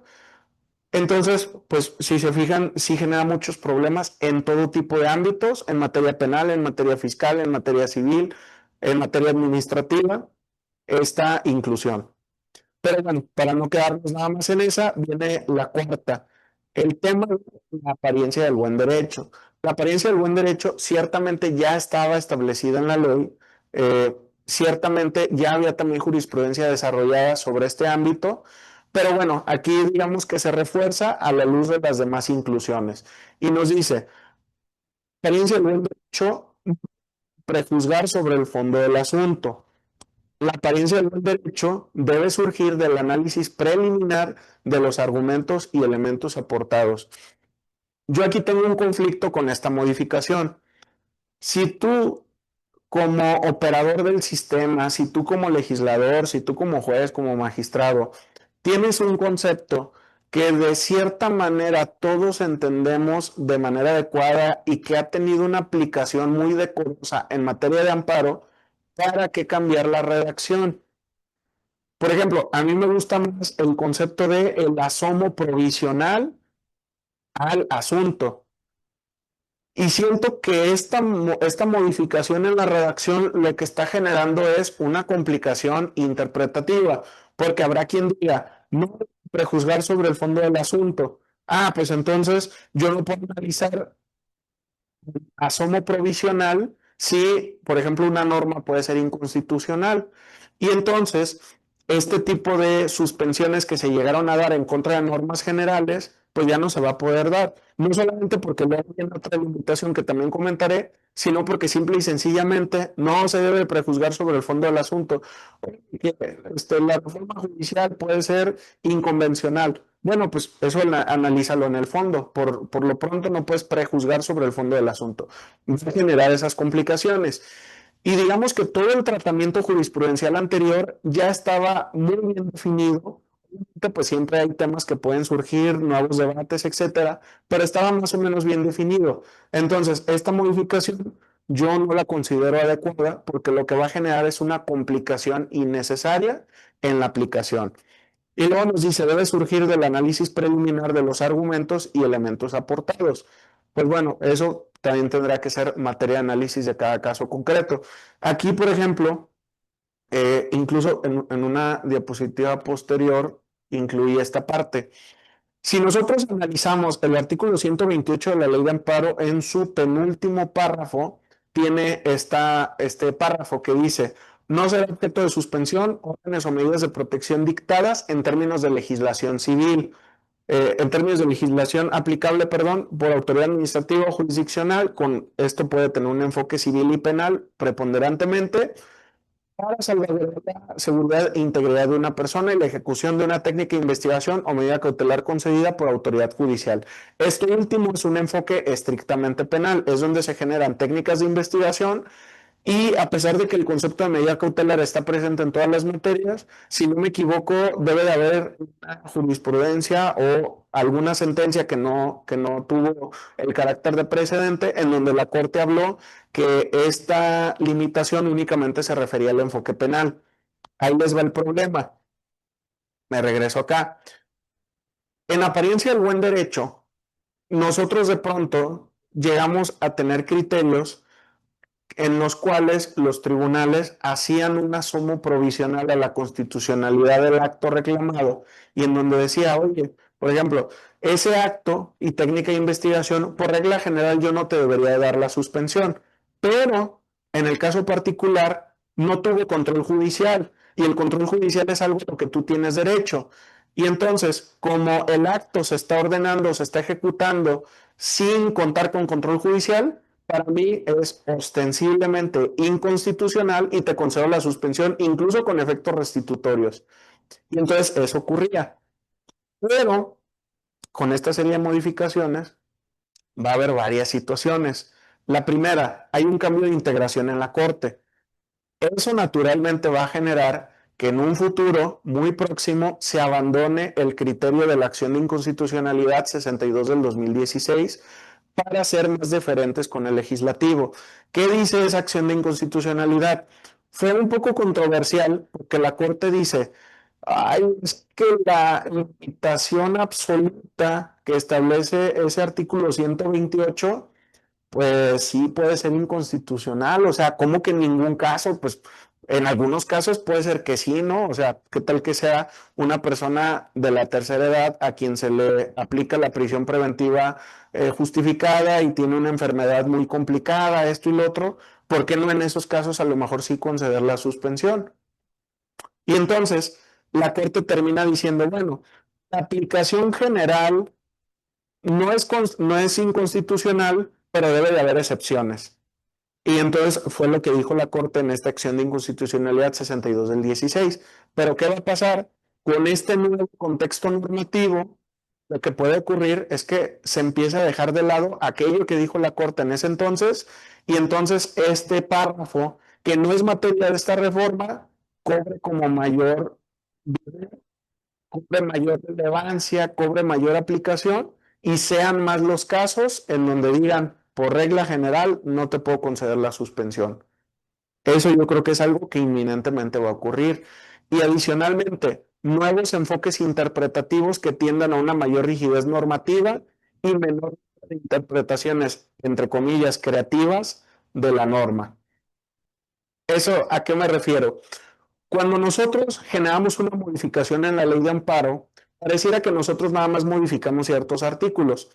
Entonces, pues si se fijan, sí genera muchos problemas en todo tipo de ámbitos, en materia penal, en materia fiscal, en materia civil, en materia administrativa, esta inclusión. Pero bueno, para no quedarnos nada más en esa, viene la cuarta, el tema de la apariencia del buen derecho. La apariencia del buen derecho ciertamente ya estaba establecida en la ley, eh, ciertamente ya había también jurisprudencia desarrollada sobre este ámbito, pero bueno, aquí digamos que se refuerza a la luz de las demás inclusiones. Y nos dice, apariencia del buen derecho, prejuzgar sobre el fondo del asunto. La apariencia del buen derecho debe surgir del análisis preliminar de los argumentos y elementos aportados. Yo aquí tengo un conflicto con esta modificación. Si tú como operador del sistema, si tú como legislador, si tú como juez, como magistrado, tienes un concepto que de cierta manera todos entendemos de manera adecuada y que ha tenido una aplicación muy decorosa en materia de amparo, ¿para qué cambiar la redacción? Por ejemplo, a mí me gusta más el concepto de el asomo provisional al asunto. Y siento que esta modificación en la redacción lo que está generando es una complicación interpretativa, porque habrá quien diga, no prejuzgar sobre el fondo del asunto. Ah, pues entonces yo no puedo analizar asomo provisional si, por ejemplo, una norma puede ser inconstitucional. Y entonces, este tipo de suspensiones que se llegaron a dar en contra de normas generales, pues ya no se va a poder dar. No solamente porque luego viene otra limitación que también comentaré, sino porque simple y sencillamente no se debe prejuzgar sobre el fondo del asunto. Que, la reforma judicial puede ser inconvencional. Bueno, pues eso analízalo en el fondo. Por lo pronto no puedes prejuzgar sobre el fondo del asunto. Va a generar esas complicaciones. Y digamos que todo el tratamiento jurisprudencial anterior ya estaba muy bien definido. Pues siempre hay temas que pueden surgir, nuevos debates, etcétera, pero estaba más o menos bien definido. Entonces, esta modificación yo no la considero adecuada porque lo que va a generar es una complicación innecesaria en la aplicación. Y luego nos dice, debe surgir del análisis preliminar de los argumentos y elementos aportados. Pues bueno, eso también tendrá que ser materia de análisis de cada caso concreto. Aquí, por ejemplo, incluso en una diapositiva posterior, incluí esta parte. Si nosotros analizamos el artículo 128 de la Ley de Amparo en su penúltimo párrafo, tiene este párrafo que dice, no será objeto de suspensión, órdenes o medidas de protección dictadas en términos de legislación civil, en términos de legislación aplicable, perdón, por autoridad administrativa o jurisdiccional, con esto puede tener un enfoque civil y penal preponderantemente, para salvaguardar la seguridad e integridad de una persona y la ejecución de una técnica de investigación o medida cautelar concedida por autoridad judicial. Este último es un enfoque estrictamente penal, es donde se generan técnicas de investigación y a pesar de que el concepto de medida cautelar está presente en todas las materias, si no me equivoco, debe de haber una jurisprudencia o alguna sentencia que no tuvo el carácter de precedente en donde la Corte habló que esta limitación únicamente se refería al enfoque penal. Ahí les va el problema. Me regreso acá. En apariencia del buen derecho, nosotros de pronto llegamos a tener criterios en los cuales los tribunales hacían un asomo provisional a la constitucionalidad del acto reclamado y en donde decía, oye, por ejemplo, ese acto y técnica de investigación, por regla general yo no te debería dar la suspensión, pero en el caso particular no tuvo control judicial y el control judicial es algo a lo que tú tienes derecho. Y entonces, como el acto se está ordenando, se está ejecutando sin contar con control judicial, para mí es ostensiblemente inconstitucional y te concedo la suspensión, incluso con efectos restitutorios. Y entonces eso ocurría. Pero con esta serie de modificaciones va a haber varias situaciones. La primera, hay un cambio de integración en la Corte. Eso naturalmente va a generar que en un futuro muy próximo se abandone el criterio de la acción de inconstitucionalidad 62 del 2016 para ser más deferentes con el legislativo. ¿Qué dice esa acción de inconstitucionalidad? Fue un poco controversial porque la Corte dice, ay, es que la limitación absoluta que establece ese artículo 128 pues sí puede ser inconstitucional, o sea, como que en ningún caso, pues en algunos casos puede ser que sí, ¿no? O sea, ¿qué tal que sea una persona de la tercera edad a quien se le aplica la prisión preventiva justificada y tiene una enfermedad muy complicada, esto y lo otro? ¿Por qué no en esos casos a lo mejor sí conceder la suspensión? Y entonces la Corte termina diciendo, bueno, la aplicación general no es inconstitucional, pero debe de haber excepciones. Y entonces fue lo que dijo la Corte en esta acción de inconstitucionalidad 62 del 16. Pero ¿qué va a pasar? Con este nuevo contexto normativo, lo que puede ocurrir es que se empieza a dejar de lado aquello que dijo la Corte en ese entonces, y entonces este párrafo, que no es materia de esta reforma, cobre como mayor cobre mayor relevancia, cobre mayor aplicación y sean más los casos en donde digan, por regla general, no te puedo conceder la suspensión. Eso yo creo que es algo que inminentemente va a ocurrir. Y adicionalmente, nuevos enfoques interpretativos que tiendan a una mayor rigidez normativa y menor interpretaciones, entre comillas, creativas de la norma. ¿Eso a qué me refiero? Cuando nosotros generamos una modificación en la ley de amparo, pareciera que nosotros nada más modificamos ciertos artículos,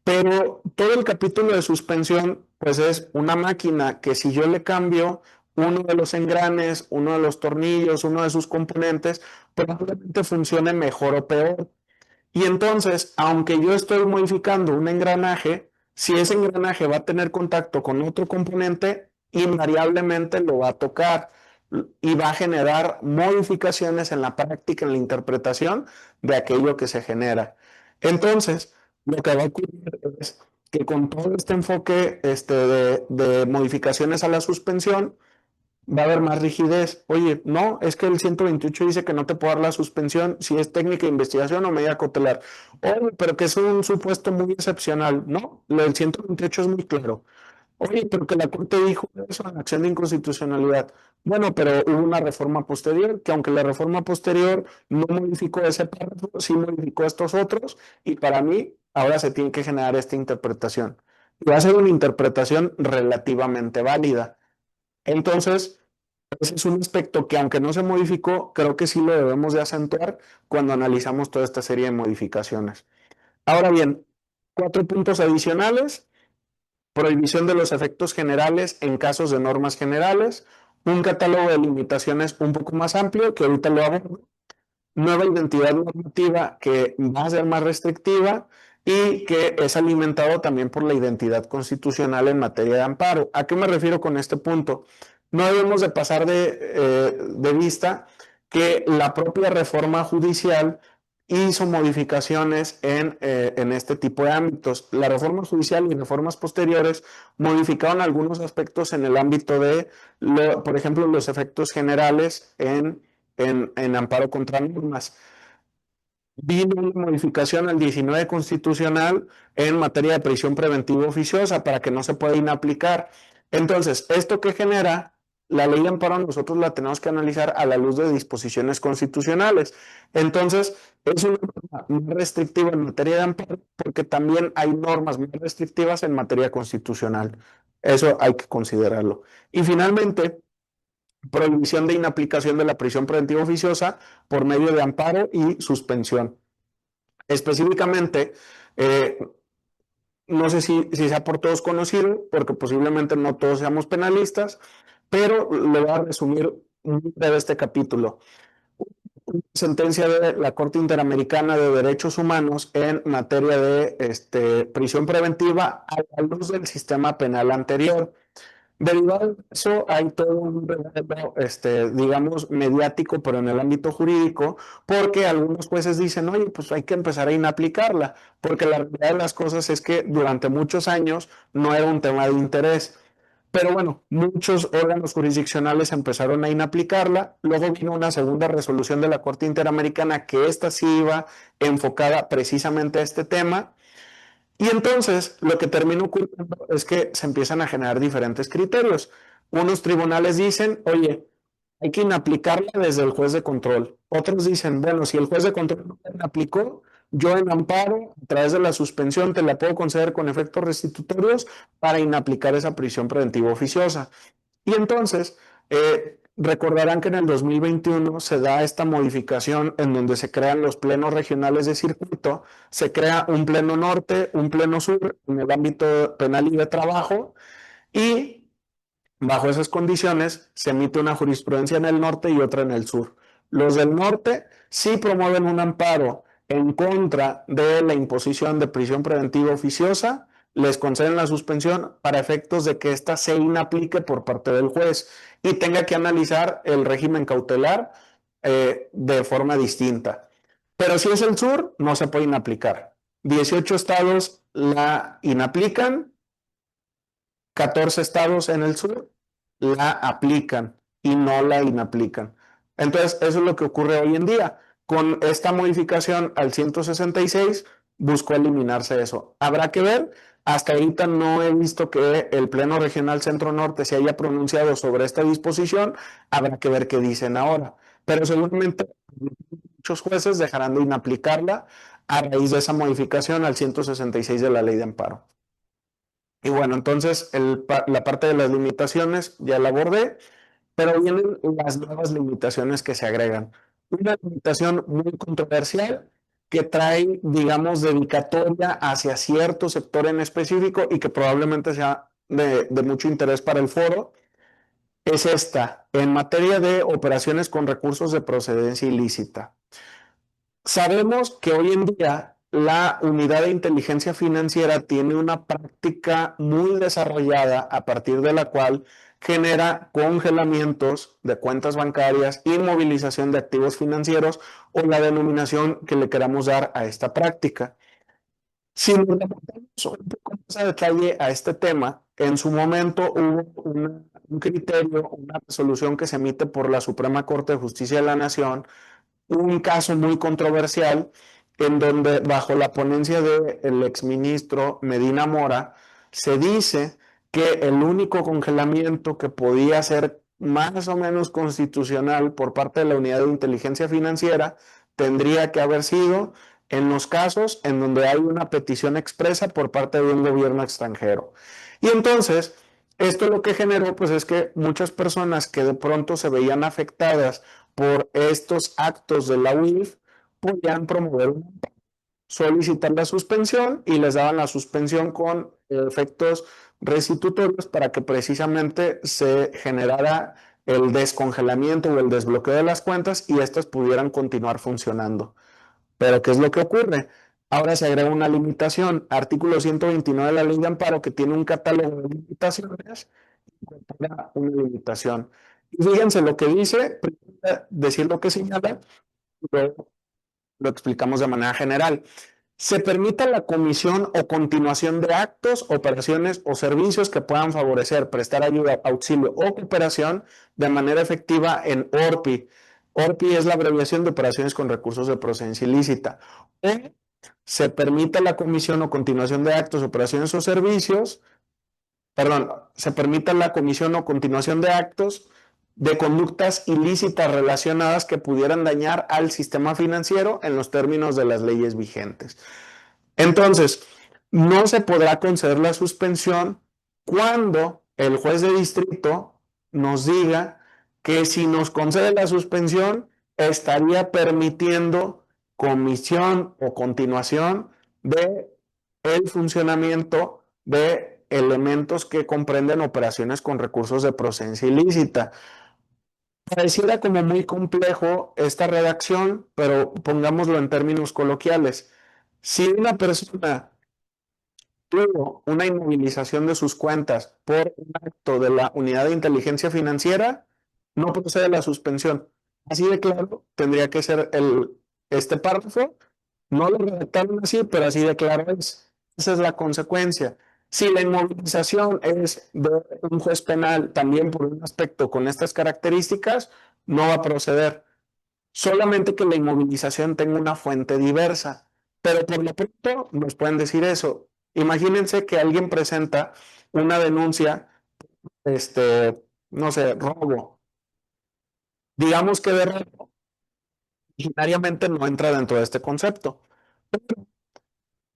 pero todo el capítulo de suspensión, pues es una máquina que si yo le cambio uno de los engranes, uno de los tornillos, uno de sus componentes, probablemente funcione mejor o peor. Y entonces, aunque yo estoy modificando un engranaje, si ese engranaje va a tener contacto con otro componente, invariablemente lo va a tocar y va a generar modificaciones en la práctica, en la interpretación de aquello que se genera. Entonces, lo que va a ocurrir es que con todo este enfoque de modificaciones a la suspensión, va a haber más rigidez. Oye, no, es que el 128 dice que no te puedo dar la suspensión si es técnica de investigación o medida cautelar. Oye, pero que es un supuesto muy excepcional. No, lo del 128 es muy claro. Oye, pero que la Corte dijo eso en la acción de inconstitucionalidad. Bueno, pero hubo una reforma posterior, que aunque la reforma posterior no modificó ese párrafo, sí modificó estos otros, y para mí ahora se tiene que generar esta interpretación. Y va a ser una interpretación relativamente válida. Entonces, ese es un aspecto que aunque no se modificó, creo que sí lo debemos de acentuar cuando analizamos toda esta serie de modificaciones. Ahora bien, cuatro puntos adicionales: prohibición de los efectos generales en casos de normas generales, un catálogo de limitaciones un poco más amplio, que ahorita lo abordo, nueva identidad normativa que va a ser más restrictiva y que es alimentado también por la identidad constitucional en materia de amparo. ¿A qué me refiero con este punto? No debemos de pasar de vista que la propia reforma judicial hizo modificaciones en este tipo de ámbitos. La reforma judicial y reformas posteriores modificaron algunos aspectos en el ámbito de, por ejemplo, los efectos generales en amparo contra normas. Vino una modificación al 19 constitucional en materia de prisión preventiva oficiosa para que no se pueda inaplicar. Entonces, ¿esto qué genera? La ley de amparo nosotros la tenemos que analizar a la luz de disposiciones constitucionales. Entonces, es una norma más restrictiva en materia de amparo porque también hay normas más restrictivas en materia constitucional. Eso hay que considerarlo. Y finalmente, prohibición de inaplicación de la prisión preventiva oficiosa por medio de amparo y suspensión. Específicamente, eh, no sé si sea por todos conocido, porque posiblemente no todos seamos penalistas, pero le voy a resumir muy breve este capítulo. Sentencia de la Corte Interamericana de Derechos Humanos en materia de prisión preventiva a la luz del sistema penal anterior. Derivado de eso, hay todo un revuelo, digamos, mediático, pero en el ámbito jurídico, porque algunos jueces dicen, oye, pues hay que empezar a inaplicarla, porque la realidad de las cosas es que durante muchos años no era un tema de interés. Pero bueno, muchos órganos jurisdiccionales empezaron a inaplicarla. Luego vino una segunda resolución de la Corte Interamericana que esta sí iba enfocada precisamente a este tema. Y entonces lo que termina ocurriendo es que se empiezan a generar diferentes criterios. Unos tribunales dicen, oye, hay que inaplicarla desde el juez de control. Otros dicen, bueno, si el juez de control no la aplicó, yo en amparo, a través de la suspensión, te la puedo conceder con efectos restitutorios para inaplicar esa prisión preventiva oficiosa. Y entonces, recordarán que en el 2021 se da esta modificación en donde se crean los plenos regionales de circuito, se crea un pleno norte, un pleno sur en el ámbito penal y de trabajo, y bajo esas condiciones se emite una jurisprudencia en el norte y otra en el sur. Los del norte sí promueven un amparo en contra de la imposición de prisión preventiva oficiosa, les conceden la suspensión para efectos de que ésta se inaplique por parte del juez y tenga que analizar el régimen cautelar de forma distinta. Pero si es el sur, no se puede inaplicar. 18 estados la inaplican, 14 estados en el sur la aplican y no la inaplican. Entonces, eso es lo que ocurre hoy en día. Con esta modificación al 166, buscó eliminarse eso. Habrá que ver. Hasta ahorita no he visto que el Pleno Regional Centro Norte se haya pronunciado sobre esta disposición. Habrá que ver qué dicen ahora. Pero seguramente muchos jueces dejarán de inaplicarla a raíz de esa modificación al 166 de la Ley de Amparo. Y bueno, entonces la parte de las limitaciones ya la abordé, pero vienen las nuevas limitaciones que se agregan. Una limitación muy controversial que trae, digamos, dedicatoria hacia cierto sector en específico y que probablemente sea de mucho interés para el foro, es esta, en materia de operaciones con recursos de procedencia ilícita. Sabemos que hoy en día la unidad de inteligencia financiera tiene una práctica muy desarrollada a partir de la cual genera congelamientos de cuentas bancarias, inmovilización de activos financieros o la denominación que le queramos dar a esta práctica. Si nos remontamos un poco más a detalle a este tema, en su momento hubo un criterio, una resolución que se emite por la Suprema Corte de Justicia de la Nación, un caso muy controversial en donde bajo la ponencia del exministro Medina Mora se dice que el único congelamiento que podía ser más o menos constitucional por parte de la Unidad de Inteligencia Financiera tendría que haber sido en los casos en donde hay una petición expresa por parte de un gobierno extranjero. Y entonces, esto lo que generó, pues es que muchas personas que de pronto se veían afectadas por estos actos de la UIF, podían promover solicitar la suspensión y les daban la suspensión con efectos restitutorios para que precisamente se generara el descongelamiento o el desbloqueo de las cuentas y éstas pudieran continuar funcionando. Pero ¿qué es lo que ocurre? Ahora se agrega una limitación, artículo 129 de la Ley de Amparo, que tiene un catálogo de limitaciones, incorpora una limitación. Y fíjense lo que dice, decir lo que señala, luego lo explicamos de manera general. Se permite la comisión o continuación de actos, operaciones o servicios que puedan favorecer, prestar ayuda, auxilio o cooperación de manera efectiva en ORPI. ORPI es la abreviación de operaciones con recursos de procedencia ilícita. O se permite la comisión o continuación de actos, operaciones o servicios, perdón, se permite la comisión o continuación de actos de conductas ilícitas relacionadas que pudieran dañar al sistema financiero en los términos de las leyes vigentes. Entonces, no se podrá conceder la suspensión cuando el juez de distrito nos diga que si nos concede la suspensión, estaría permitiendo comisión o continuación de el funcionamiento de elementos que comprenden operaciones con recursos de procedencia ilícita. Pareciera como muy complejo esta redacción, pero pongámoslo en términos coloquiales. Si una persona tuvo una inmovilización de sus cuentas por un acto de la Unidad de Inteligencia Financiera, no procede la suspensión. Así de claro tendría que ser este párrafo. No lo redactaron así, pero así de claro es. Esa es la consecuencia. Si la inmovilización es de un juez penal también por un aspecto con estas características, no va a proceder. Solamente que la inmovilización tenga una fuente diversa. Pero por lo pronto nos pueden decir eso. Imagínense que alguien presenta una denuncia, no sé, robo. Digamos que de robo originariamente no entra dentro de este concepto.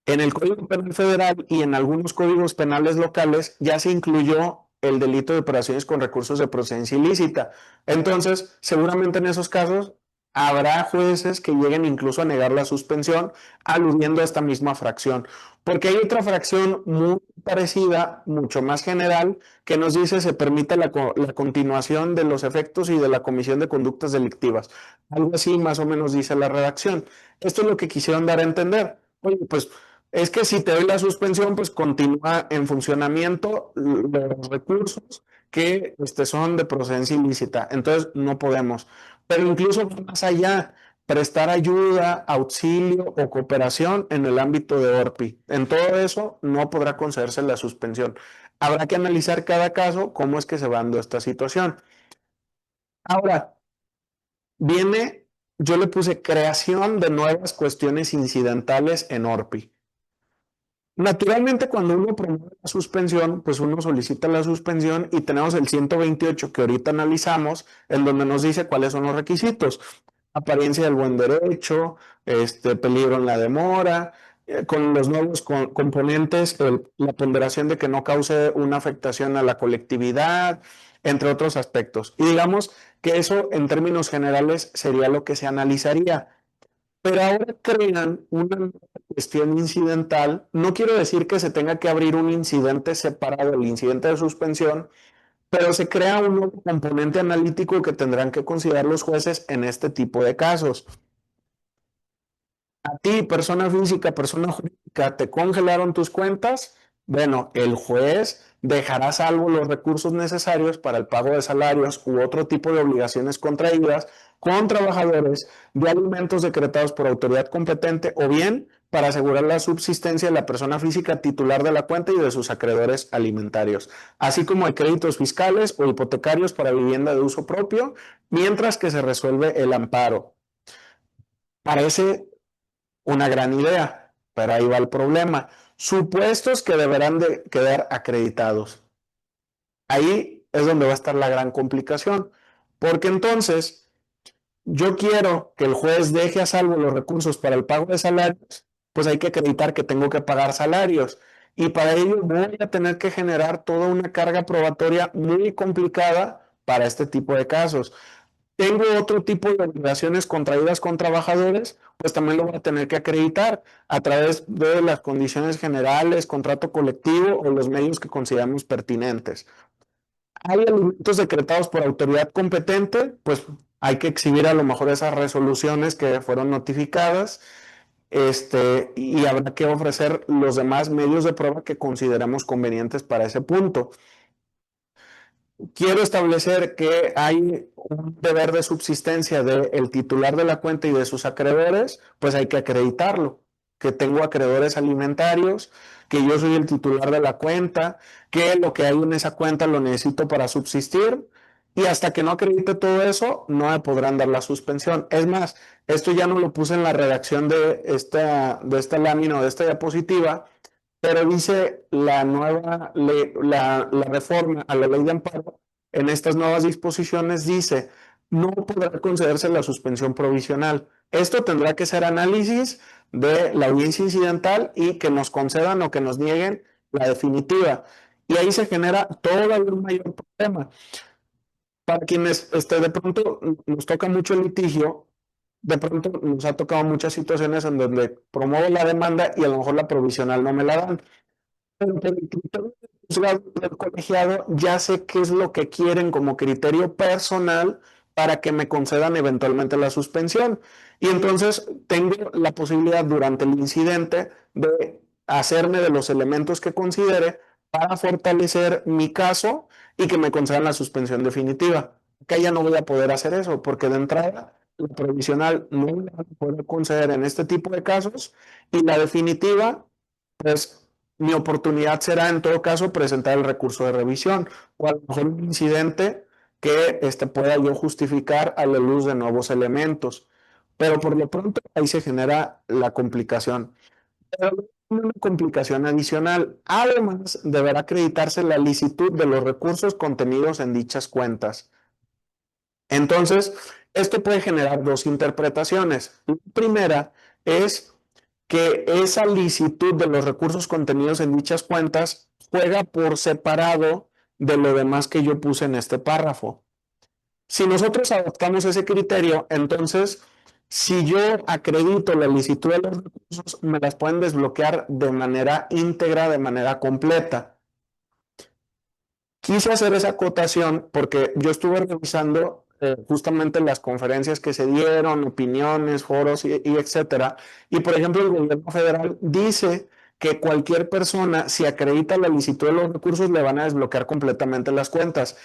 En el Código Penal Federal y en algunos códigos penales locales ya se incluyó el delito de operaciones con recursos de procedencia ilícita. Entonces, seguramente en esos casos habrá jueces que lleguen incluso a negar la suspensión aludiendo a esta misma fracción. Porque hay otra fracción muy parecida, mucho más general, que nos dice se permite la continuación de los efectos y de la comisión de conductas delictivas. Algo así más o menos dice la redacción. Esto es lo que quisieron dar a entender. Oye, pues es que si te doy la suspensión, pues continúa en funcionamiento los recursos que son de procedencia ilícita. Entonces, no podemos. Pero incluso más allá, prestar ayuda, auxilio o cooperación en el ámbito de ORPI. En todo eso, no podrá concederse la suspensión. Habrá que analizar cada caso, cómo es que se va dando esta situación. Ahora, viene, yo le puse creación de nuevas cuestiones incidentales en ORPI. Naturalmente, cuando uno promueve la suspensión, pues uno solicita la suspensión y tenemos el 128 que ahorita analizamos, en donde nos dice cuáles son los requisitos. Apariencia del buen derecho, peligro en la demora, con los nuevos componentes, la ponderación de que no cause una afectación a la colectividad, entre otros aspectos. Y digamos que eso en términos generales sería lo que se analizaría. Pero ahora crean una cuestión incidental. No quiero decir que se tenga que abrir un incidente separado del incidente de suspensión, pero se crea un nuevo componente analítico que tendrán que considerar los jueces en este tipo de casos. A ti, persona física, persona jurídica, te congelaron tus cuentas. Bueno, el juez dejará salvo los recursos necesarios para el pago de salarios u otro tipo de obligaciones contraídas con trabajadores de alimentos decretados por autoridad competente o bien para asegurar la subsistencia de la persona física titular de la cuenta y de sus acreedores alimentarios, así como de créditos fiscales o hipotecarios para vivienda de uso propio, mientras que se resuelve el amparo. Parece una gran idea, pero ahí va el problema. Supuestos que deberán de quedar acreditados. Ahí es donde va a estar la gran complicación, porque entonces yo quiero que el juez deje a salvo los recursos para el pago de salarios, pues hay que acreditar que tengo que pagar salarios. Y para ello voy a tener que generar toda una carga probatoria muy complicada para este tipo de casos. Tengo otro tipo de obligaciones contraídas con trabajadores, pues también lo voy a tener que acreditar a través de las condiciones generales, contrato colectivo o los medios que consideramos pertinentes. Hay alimentos decretados por autoridad competente, pues hay que exhibir a lo mejor esas resoluciones que fueron notificadas, y habrá que ofrecer los demás medios de prueba que consideramos convenientes para ese punto. Quiero establecer que hay un deber de subsistencia del titular de la cuenta y de sus acreedores, pues hay que acreditarlo, que tengo acreedores alimentarios, que yo soy el titular de la cuenta, que lo que hay en esa cuenta lo necesito para subsistir, y hasta que no acredite todo eso, no me podrán dar la suspensión. Es más, esto ya no lo puse en la redacción de esta lámina o de esta diapositiva, pero dice la nueva la reforma a la ley de amparo, en estas nuevas disposiciones dice, no podrá concederse la suspensión provisional. Esto tendrá que ser análisis de la audiencia incidental y que nos concedan o que nos nieguen la definitiva. y ahí se genera todavía un mayor problema. Para quienes de pronto nos toca mucho el litigio, de pronto nos ha tocado muchas situaciones en donde promuevo la demanda y a lo mejor la provisional no me la dan. Pero por el criterio del juzgado del colegiado ya sé qué es lo que quieren como criterio personal para que me concedan eventualmente la suspensión. Y entonces tengo la posibilidad durante el incidente de hacerme de los elementos que considere para fortalecer mi caso y que me concedan la suspensión definitiva. Acá ya no voy a poder hacer eso porque de entrada la provisional no me va a poder conceder en este tipo de casos y la definitiva, pues mi oportunidad será en todo caso presentar el recurso de revisión o a lo mejor un incidente que pueda yo justificar a la luz de nuevos elementos. Pero por lo pronto ahí se genera la complicación. Pero una complicación adicional, además deberá acreditarse la licitud de los recursos contenidos en dichas cuentas. Entonces, esto puede generar dos interpretaciones. La primera es que esa licitud de los recursos contenidos en dichas cuentas juega por separado de lo demás que yo puse en este párrafo. Si nosotros adoptamos ese criterio, entonces, si yo acredito la licitud de los recursos, me las pueden desbloquear de manera íntegra, de manera completa. Quise hacer esa acotación porque yo estuve revisando justamente las conferencias que se dieron, opiniones, foros y etcétera. Y por ejemplo, el gobierno federal dice que cualquier persona, si acredita la licitud de los recursos, le van a desbloquear completamente las cuentas.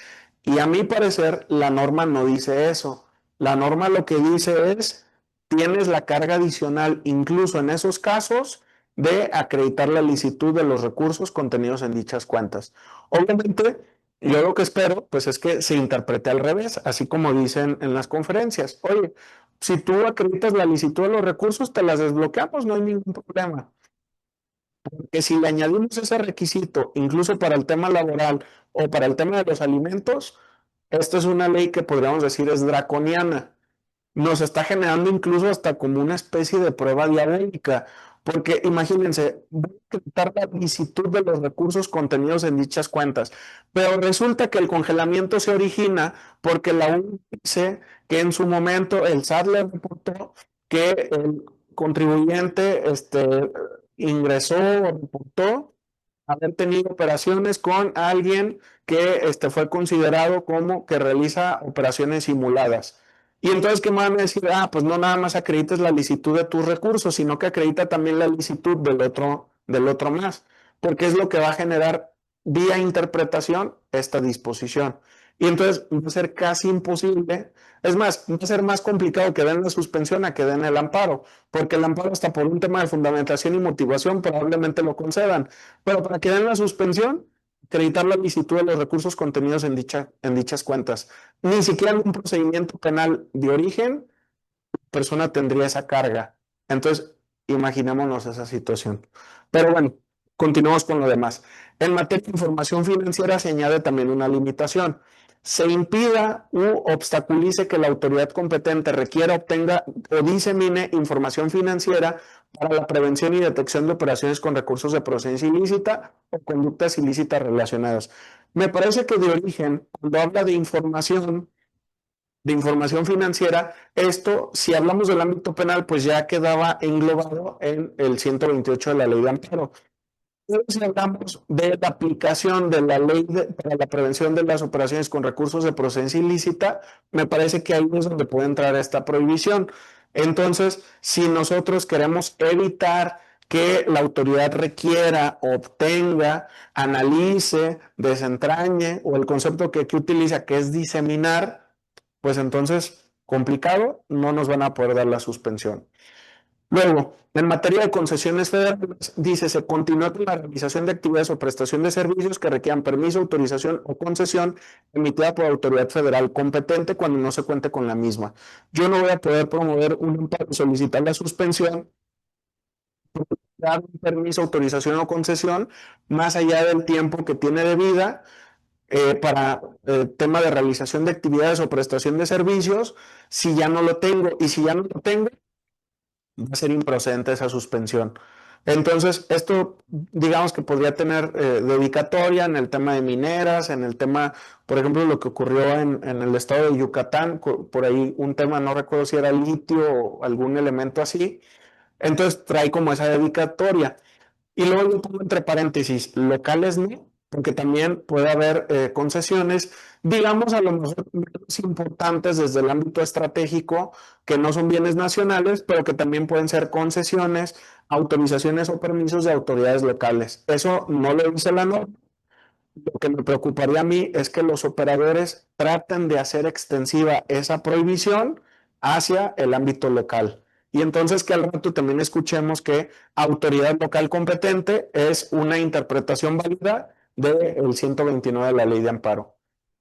Y a mi parecer, la norma no dice eso. La norma lo que dice es, tienes la carga adicional, incluso en esos casos, de acreditar la licitud de los recursos contenidos en dichas cuentas. Obviamente, yo lo que espero, pues es que se interprete al revés, así como dicen en las conferencias. Oye, si tú acreditas la licitud de los recursos, te las desbloqueamos, no hay ningún problema. Porque si le añadimos ese requisito, incluso para el tema laboral o para el tema de los alimentos, esta es una ley que podríamos decir es draconiana, nos está generando incluso hasta como una especie de prueba diabólica, porque imagínense, voy a quitar la licitud de los recursos contenidos en dichas cuentas, pero resulta que el congelamiento se origina porque la ONU dice que en su momento el SAT le reportó que el contribuyente ingresó o reportó haber tenido operaciones con alguien que fue considerado como que realiza operaciones simuladas. Y entonces, ¿qué me van a decir? Ah, pues no nada más acredites la licitud de tus recursos, sino que acredita también la licitud del otro más, porque es lo que va a generar vía interpretación esta disposición. Y entonces va a ser casi imposible, es más, va a ser más complicado que den la suspensión a que den el amparo, porque el amparo hasta por un tema de fundamentación y motivación probablemente lo concedan, pero para que den la suspensión, acreditar la licitud de los recursos contenidos en dichas cuentas. Ni siquiera en un procedimiento penal de origen, persona tendría esa carga. Entonces, imaginémonos esa situación. Pero bueno, continuamos con lo demás. En materia de información financiera se añade también una limitación. Se impida u obstaculice que la autoridad competente requiera, obtenga o disemine información financiera para la prevención y detección de operaciones con recursos de procedencia ilícita o conductas ilícitas relacionadas. Me parece que de origen, cuando habla de información financiera, esto, si hablamos del ámbito penal, pues ya quedaba englobado en el 128 de la ley de amparo. Pero si hablamos de la aplicación de la ley para la prevención de las operaciones con recursos de procedencia ilícita, me parece que ahí es donde puede entrar esta prohibición. Entonces, si nosotros queremos evitar que la autoridad requiera, obtenga, analice, desentrañe, o el concepto que aquí utiliza, que es diseminar, pues entonces, complicado, no nos van a poder dar la suspensión. Luego, en materia de concesiones federales, dice, se continúa con la realización de actividades o prestación de servicios que requieran permiso, autorización o concesión emitida por autoridad federal competente cuando no se cuente con la misma. Yo no voy a poder promover un amparo, solicitar la suspensión, dar un permiso, autorización o concesión más allá del tiempo que tiene de vida para el tema de realización de actividades o prestación de servicios, si ya no lo tengo. Y si ya no lo tengo, va a ser improcedente esa suspensión. Entonces, esto digamos que podría tener dedicatoria en el tema de mineras, en el tema, por ejemplo, lo que ocurrió en el estado de Yucatán, por ahí un tema, no recuerdo si era litio o algún elemento así. Entonces trae como esa dedicatoria. Y luego yo pongo entre paréntesis, locales no, porque también puede haber concesiones, digamos a lo mejor menos importantes desde el ámbito estratégico, que no son bienes nacionales, pero que también pueden ser concesiones, autorizaciones o permisos de autoridades locales. Eso no lo dice la norma. Lo que me preocuparía a mí es que los operadores traten de hacer extensiva esa prohibición hacia el ámbito local. Y entonces que al rato también escuchemos que autoridad local competente es una interpretación válida del 129 de la ley de amparo.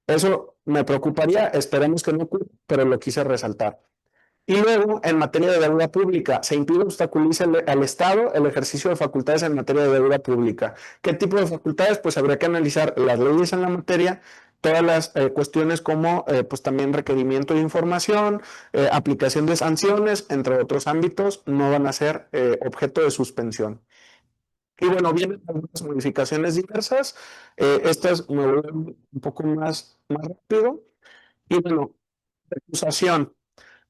Eso me preocuparía, esperemos que no ocurra, pero lo quise resaltar. Y luego, en materia de deuda pública, se impide obstaculiza al Estado el ejercicio de facultades en materia de deuda pública. ¿Qué tipo de facultades? Pues habría que analizar las leyes en la materia, todas las cuestiones como pues también requerimiento de información, aplicación de sanciones, entre otros ámbitos, no van a ser objeto de suspensión. Y bueno, vienen algunas modificaciones diversas. Estas me voy un poco más rápido. Y bueno, recusación.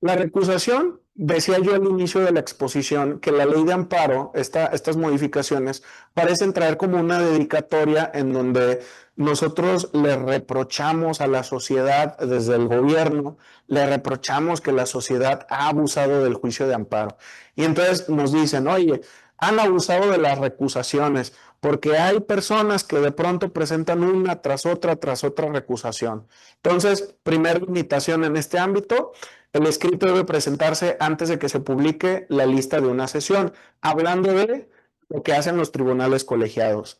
La recusación, decía yo al inicio de la exposición, que la ley de amparo, estas modificaciones, parecen traer como una dedicatoria en donde nosotros le reprochamos a la sociedad desde el gobierno, le reprochamos que la sociedad ha abusado del juicio de amparo. Y entonces nos dicen, oye, han abusado de las recusaciones, porque hay personas que de pronto presentan una tras otra recusación. Entonces, primera limitación en este ámbito, el escrito debe presentarse antes de que se publique la lista de una sesión, hablando de lo que hacen los tribunales colegiados.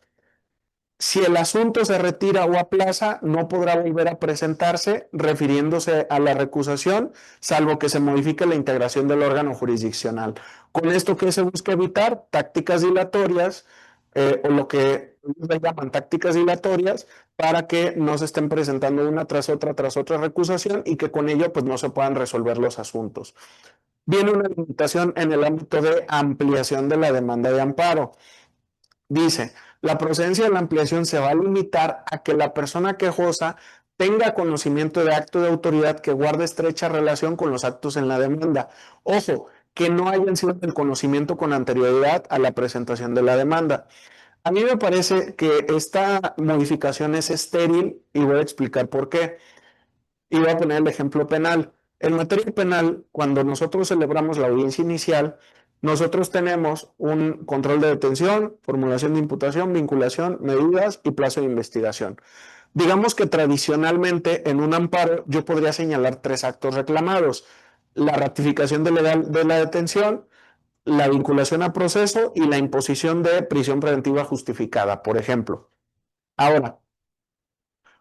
Si el asunto se retira o aplaza, no podrá volver a presentarse refiriéndose a la recusación, salvo que se modifique la integración del órgano jurisdiccional. Con esto, ¿qué se busca evitar? Tácticas dilatorias, o lo que ellos llaman tácticas dilatorias, para que no se estén presentando una tras otra recusación y que con ello pues, no se puedan resolver los asuntos. Viene una limitación en el ámbito de ampliación de la demanda de amparo. Dice, la procedencia de la ampliación se va a limitar a que la persona quejosa tenga conocimiento de acto de autoridad que guarde estrecha relación con los actos en la demanda. Ojo, que no hayan sido del conocimiento con anterioridad a la presentación de la demanda. A mí me parece que esta modificación es estéril y voy a explicar por qué. Y voy a poner el ejemplo penal. En materia penal, cuando nosotros celebramos la audiencia inicial, nosotros tenemos un control de detención, formulación de imputación, vinculación, medidas y plazo de investigación. Digamos que tradicionalmente en un amparo yo podría señalar tres actos reclamados: la ratificación de la detención, la vinculación a proceso y la imposición de prisión preventiva justificada, por ejemplo. Ahora,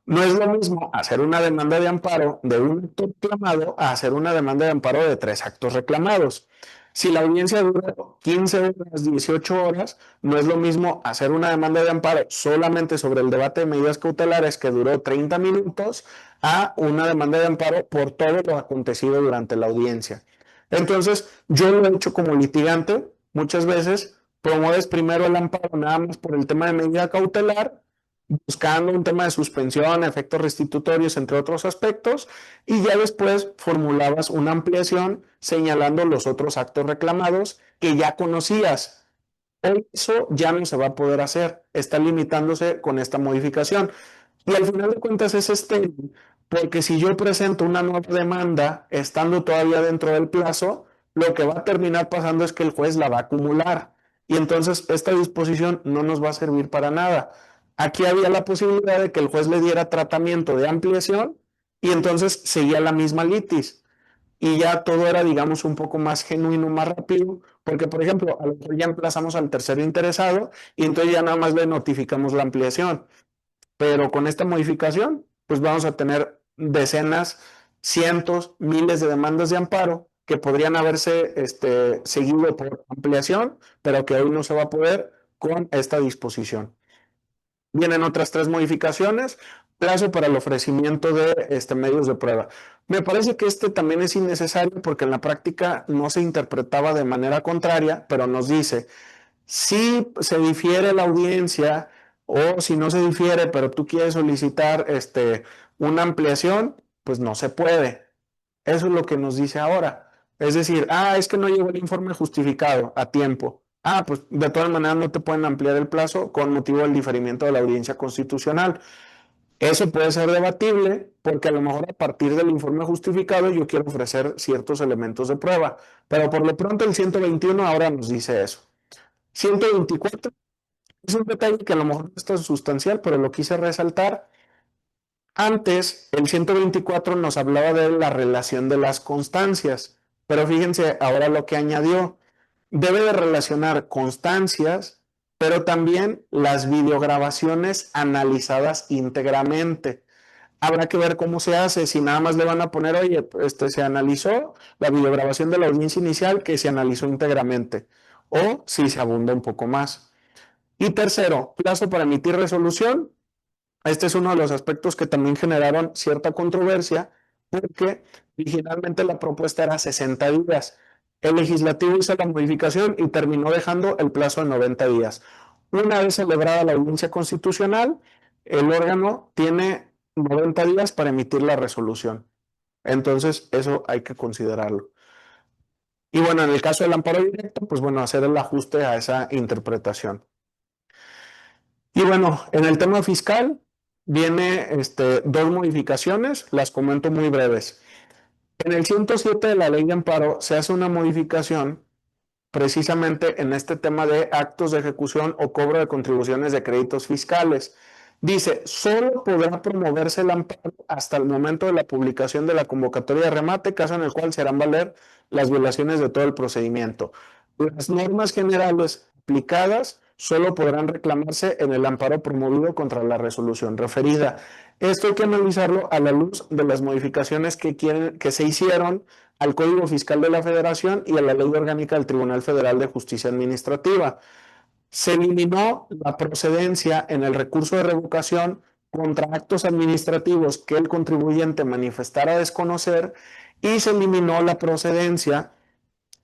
no es lo mismo hacer una demanda de amparo de un acto reclamado a hacer una demanda de amparo de tres actos reclamados. Si la audiencia dura 15 horas, 18 horas, no es lo mismo hacer una demanda de amparo solamente sobre el debate de medidas cautelares que duró 30 minutos a una demanda de amparo por todo lo acontecido durante la audiencia. Entonces, yo lo he hecho como litigante muchas veces, promueves primero el amparo nada más por el tema de medida cautelar, buscando un tema de suspensión, efectos restitutorios, entre otros aspectos, y ya después formulabas una ampliación señalando los otros actos reclamados que ya conocías. Hoy eso ya no se va a poder hacer, está limitándose con esta modificación. Y al final de cuentas es estéril, porque si yo presento una nueva demanda estando todavía dentro del plazo, lo que va a terminar pasando es que el juez la va a acumular. Y entonces esta disposición no nos va a servir para nada. Aquí había la posibilidad de que el juez le diera tratamiento de ampliación y entonces seguía la misma litis. Y ya todo era, digamos, un poco más genuino, más rápido, porque, por ejemplo, a lo mejor ya emplazamos al tercero interesado y entonces ya nada más le notificamos la ampliación. Pero con esta modificación, pues vamos a tener decenas, cientos, miles de demandas de amparo que podrían haberse seguido por ampliación, pero que hoy no se va a poder con esta disposición. Vienen otras tres modificaciones: plazo para el ofrecimiento de medios de prueba. Me parece que este también es innecesario porque en la práctica no se interpretaba de manera contraria, pero nos dice, Si se difiere la audiencia o si no se difiere, pero tú quieres solicitar una ampliación, pues no se puede. Eso es lo que nos dice ahora. Es decir, es que no llegó el informe justificado a tiempo. Pues de todas maneras no te pueden ampliar el plazo con motivo del diferimiento de la audiencia constitucional. Eso puede ser debatible porque a lo mejor a partir del informe justificado yo quiero ofrecer ciertos elementos de prueba, pero por lo pronto el 121 ahora nos dice eso. 124 es un detalle que a lo mejor no es tan sustancial, pero lo quise resaltar. Antes, el 124 nos hablaba de la relación de las constancias, pero fíjense ahora lo que añadió. Debe de relacionar constancias, pero también las videograbaciones analizadas íntegramente. Habrá que ver cómo se hace, si nada más le van a poner, oye, se analizó la videograbación de la audiencia inicial que se analizó íntegramente, o si se abunda un poco más. Y tercero, plazo para emitir resolución. Este es uno de los aspectos que también generaron cierta controversia porque originalmente la propuesta era 60 días. El legislativo hizo la modificación y terminó dejando el plazo de 90 días. Una vez celebrada la audiencia constitucional, el órgano tiene 90 días para emitir la resolución. Entonces, eso hay que considerarlo. Y bueno, en el caso del amparo directo, pues bueno, hacer el ajuste a esa interpretación. Y bueno, en el tema fiscal viene dos modificaciones, las comento muy breves. En el 107 de la ley de amparo se hace una modificación precisamente en este tema de actos de ejecución o cobro de contribuciones de créditos fiscales. Dice, solo podrá promoverse el amparo hasta el momento de la publicación de la convocatoria de remate, caso en el cual se harán valer las violaciones de todo el procedimiento. Las normas generales aplicadas solo podrán reclamarse en el amparo promovido contra la resolución referida. Esto hay que analizarlo a la luz de las modificaciones que se hicieron al Código Fiscal de la Federación y a la Ley Orgánica del Tribunal Federal de Justicia Administrativa. Se eliminó la procedencia en el recurso de revocación contra actos administrativos que el contribuyente manifestara desconocer y se eliminó la procedencia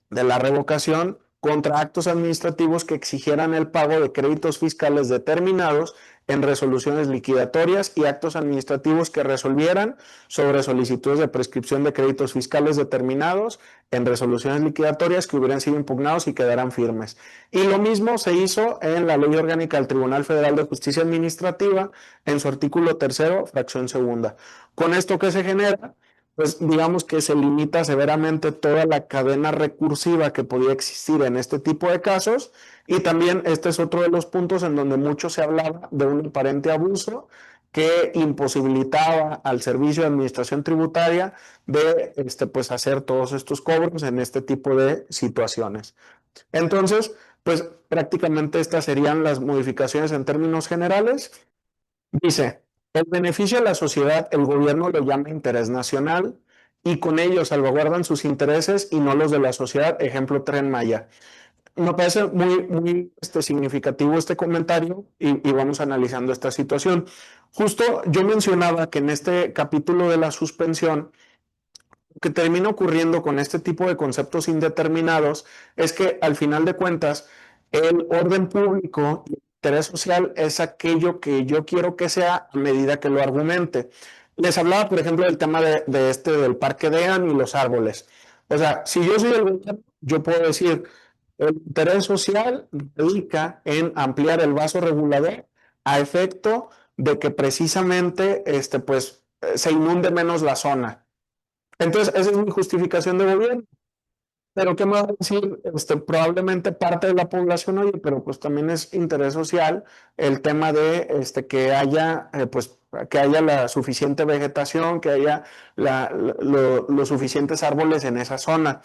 de la revocación contra actos administrativos que exigieran el pago de créditos fiscales determinados en resoluciones liquidatorias y actos administrativos que resolvieran sobre solicitudes de prescripción de créditos fiscales determinados en resoluciones liquidatorias que hubieran sido impugnados y quedaran firmes. Y lo mismo se hizo en la Ley Orgánica del Tribunal Federal de Justicia Administrativa en su artículo tercero, fracción segunda. ¿Con esto qué se genera? Pues digamos que se limita severamente toda la cadena recursiva que podía existir en este tipo de casos y también este es otro de los puntos en donde mucho se hablaba de un aparente abuso que imposibilitaba al Servicio de Administración Tributaria de pues hacer todos estos cobros en este tipo de situaciones. Entonces, pues prácticamente estas serían las modificaciones en términos generales. Dice, el beneficio a la sociedad, el gobierno lo llama interés nacional y con ello salvaguardan sus intereses y no los de la sociedad, ejemplo Tren Maya. Me parece muy significativo este comentario y vamos analizando esta situación. Justo yo mencionaba que en este capítulo de la suspensión, lo que termina ocurriendo con este tipo de conceptos indeterminados es que al final de cuentas el orden público y el interés social es aquello que yo quiero que sea a medida que lo argumente. Les hablaba, por ejemplo, del tema del parque de Ean y los árboles. O sea, si yo soy el gobierno, yo puedo decir, el interés social radica en ampliar el vaso regulador a efecto de que precisamente se inunde menos la zona. Entonces, esa es mi justificación de gobierno. Pero ¿qué me va a decir? Probablemente parte de la población, oye, pero pues también es interés social el tema de que haya, que haya la suficiente vegetación, que haya los suficientes árboles en esa zona.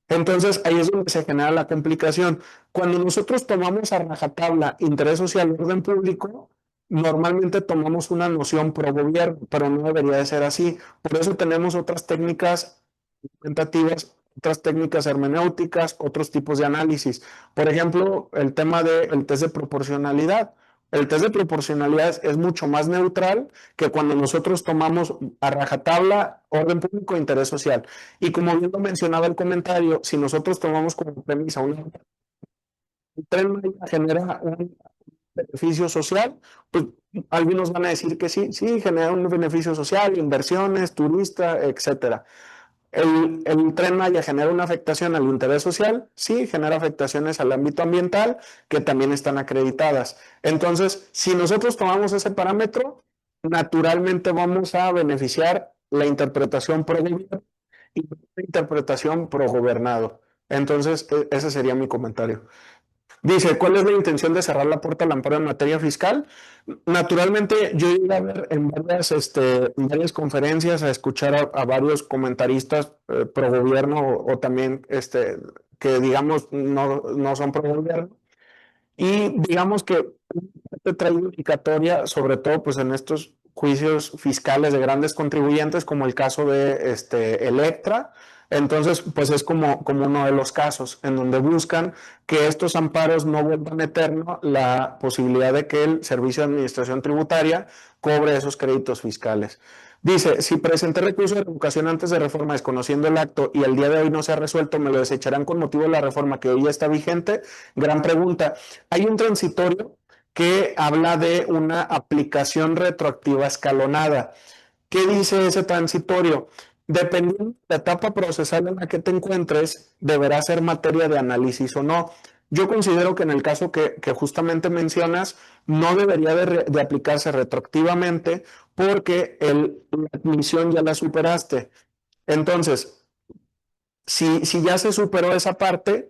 Entonces, ahí es donde se genera la complicación. Cuando nosotros tomamos a rajatabla interés social, orden público, normalmente tomamos una noción pro gobierno, pero no debería de ser así. Por eso tenemos otras técnicas argumentativas, otras técnicas hermenéuticas, otros tipos de análisis. Por ejemplo, el tema del test de proporcionalidad. El test de proporcionalidad es mucho más neutral que cuando nosotros tomamos a rajatabla orden público e interés social. Y como bien lo mencionaba el comentario, si nosotros tomamos como premisa una el Tren Maya genera un beneficio social, pues algunos van a decir que sí, sí, genera un beneficio social, inversiones, turista, etcétera. El Tren Maya genera una afectación al interés social, sí, genera afectaciones al ámbito ambiental, que también están acreditadas. Entonces, si nosotros tomamos ese parámetro, naturalmente vamos a beneficiar la interpretación pro gobierno y la interpretación pro gobernado. Entonces, ese sería mi comentario. Dice, ¿cuál es la intención de cerrar la puerta al amparo en materia fiscal? Naturalmente, yo iba a ver en varias conferencias a escuchar a varios comentaristas pro gobierno o también que digamos no son pro gobierno. Y digamos que te trae indicatoria, sobre todo pues en estos juicios fiscales de grandes contribuyentes, como el caso de Electra. Entonces, pues es como uno de los casos en donde buscan que estos amparos no vuelvan eterno la posibilidad de que el Servicio de Administración Tributaria cobre esos créditos fiscales. Dice, si presenté recurso de revocación antes de reforma desconociendo el acto y el día de hoy no se ha resuelto, ¿me lo desecharán con motivo de la reforma que hoy ya está vigente? Gran pregunta. Hay un transitorio que habla de una aplicación retroactiva escalonada. ¿Qué dice ese transitorio? Dependiendo de la etapa procesal en la que te encuentres, deberá ser materia de análisis o no. Yo considero que en el caso que justamente mencionas, no debería de aplicarse retroactivamente porque la admisión ya la superaste. Entonces, si ya se superó esa parte,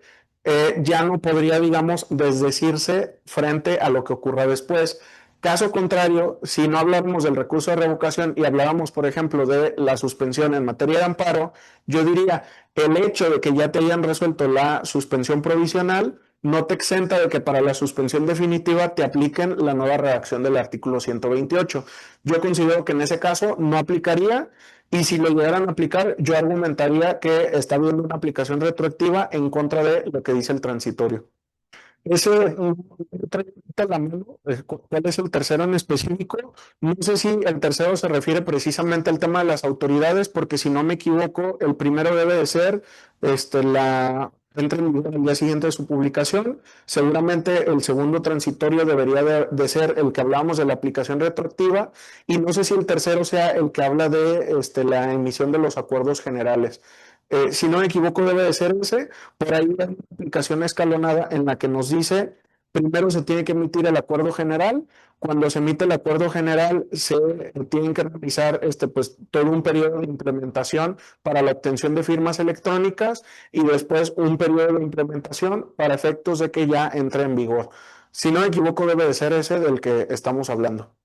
ya no podría, digamos, desdecirse frente a lo que ocurra después. Caso contrario, si no habláramos del recurso de revocación y hablábamos, por ejemplo, de la suspensión en materia de amparo, yo diría, el hecho de que ya te hayan resuelto la suspensión provisional no te exenta de que para la suspensión definitiva te apliquen la nueva redacción del artículo 128. Yo considero que en ese caso no aplicaría y si lo llegaran a aplicar, yo argumentaría que está habiendo una aplicación retroactiva en contra de lo que dice el transitorio. Ese, trae la mano, ¿cuál es el tercero en específico? No sé si el tercero se refiere precisamente al tema de las autoridades, porque si no me equivoco, el primero debe de ser entra en vigor el día siguiente de su publicación. Seguramente el segundo transitorio debería de ser el que hablábamos de la aplicación retroactiva, y no sé si el tercero sea el que habla de la emisión de los acuerdos generales. Si no me equivoco, debe de ser ese. Por ahí hay una aplicación escalonada en la que nos dice, primero se tiene que emitir el acuerdo general. Cuando se emite el acuerdo general, se tienen que realizar pues, todo un periodo de implementación para la obtención de firmas electrónicas y después un periodo de implementación para efectos de que ya entre en vigor. Si no me equivoco, debe de ser ese del que estamos hablando.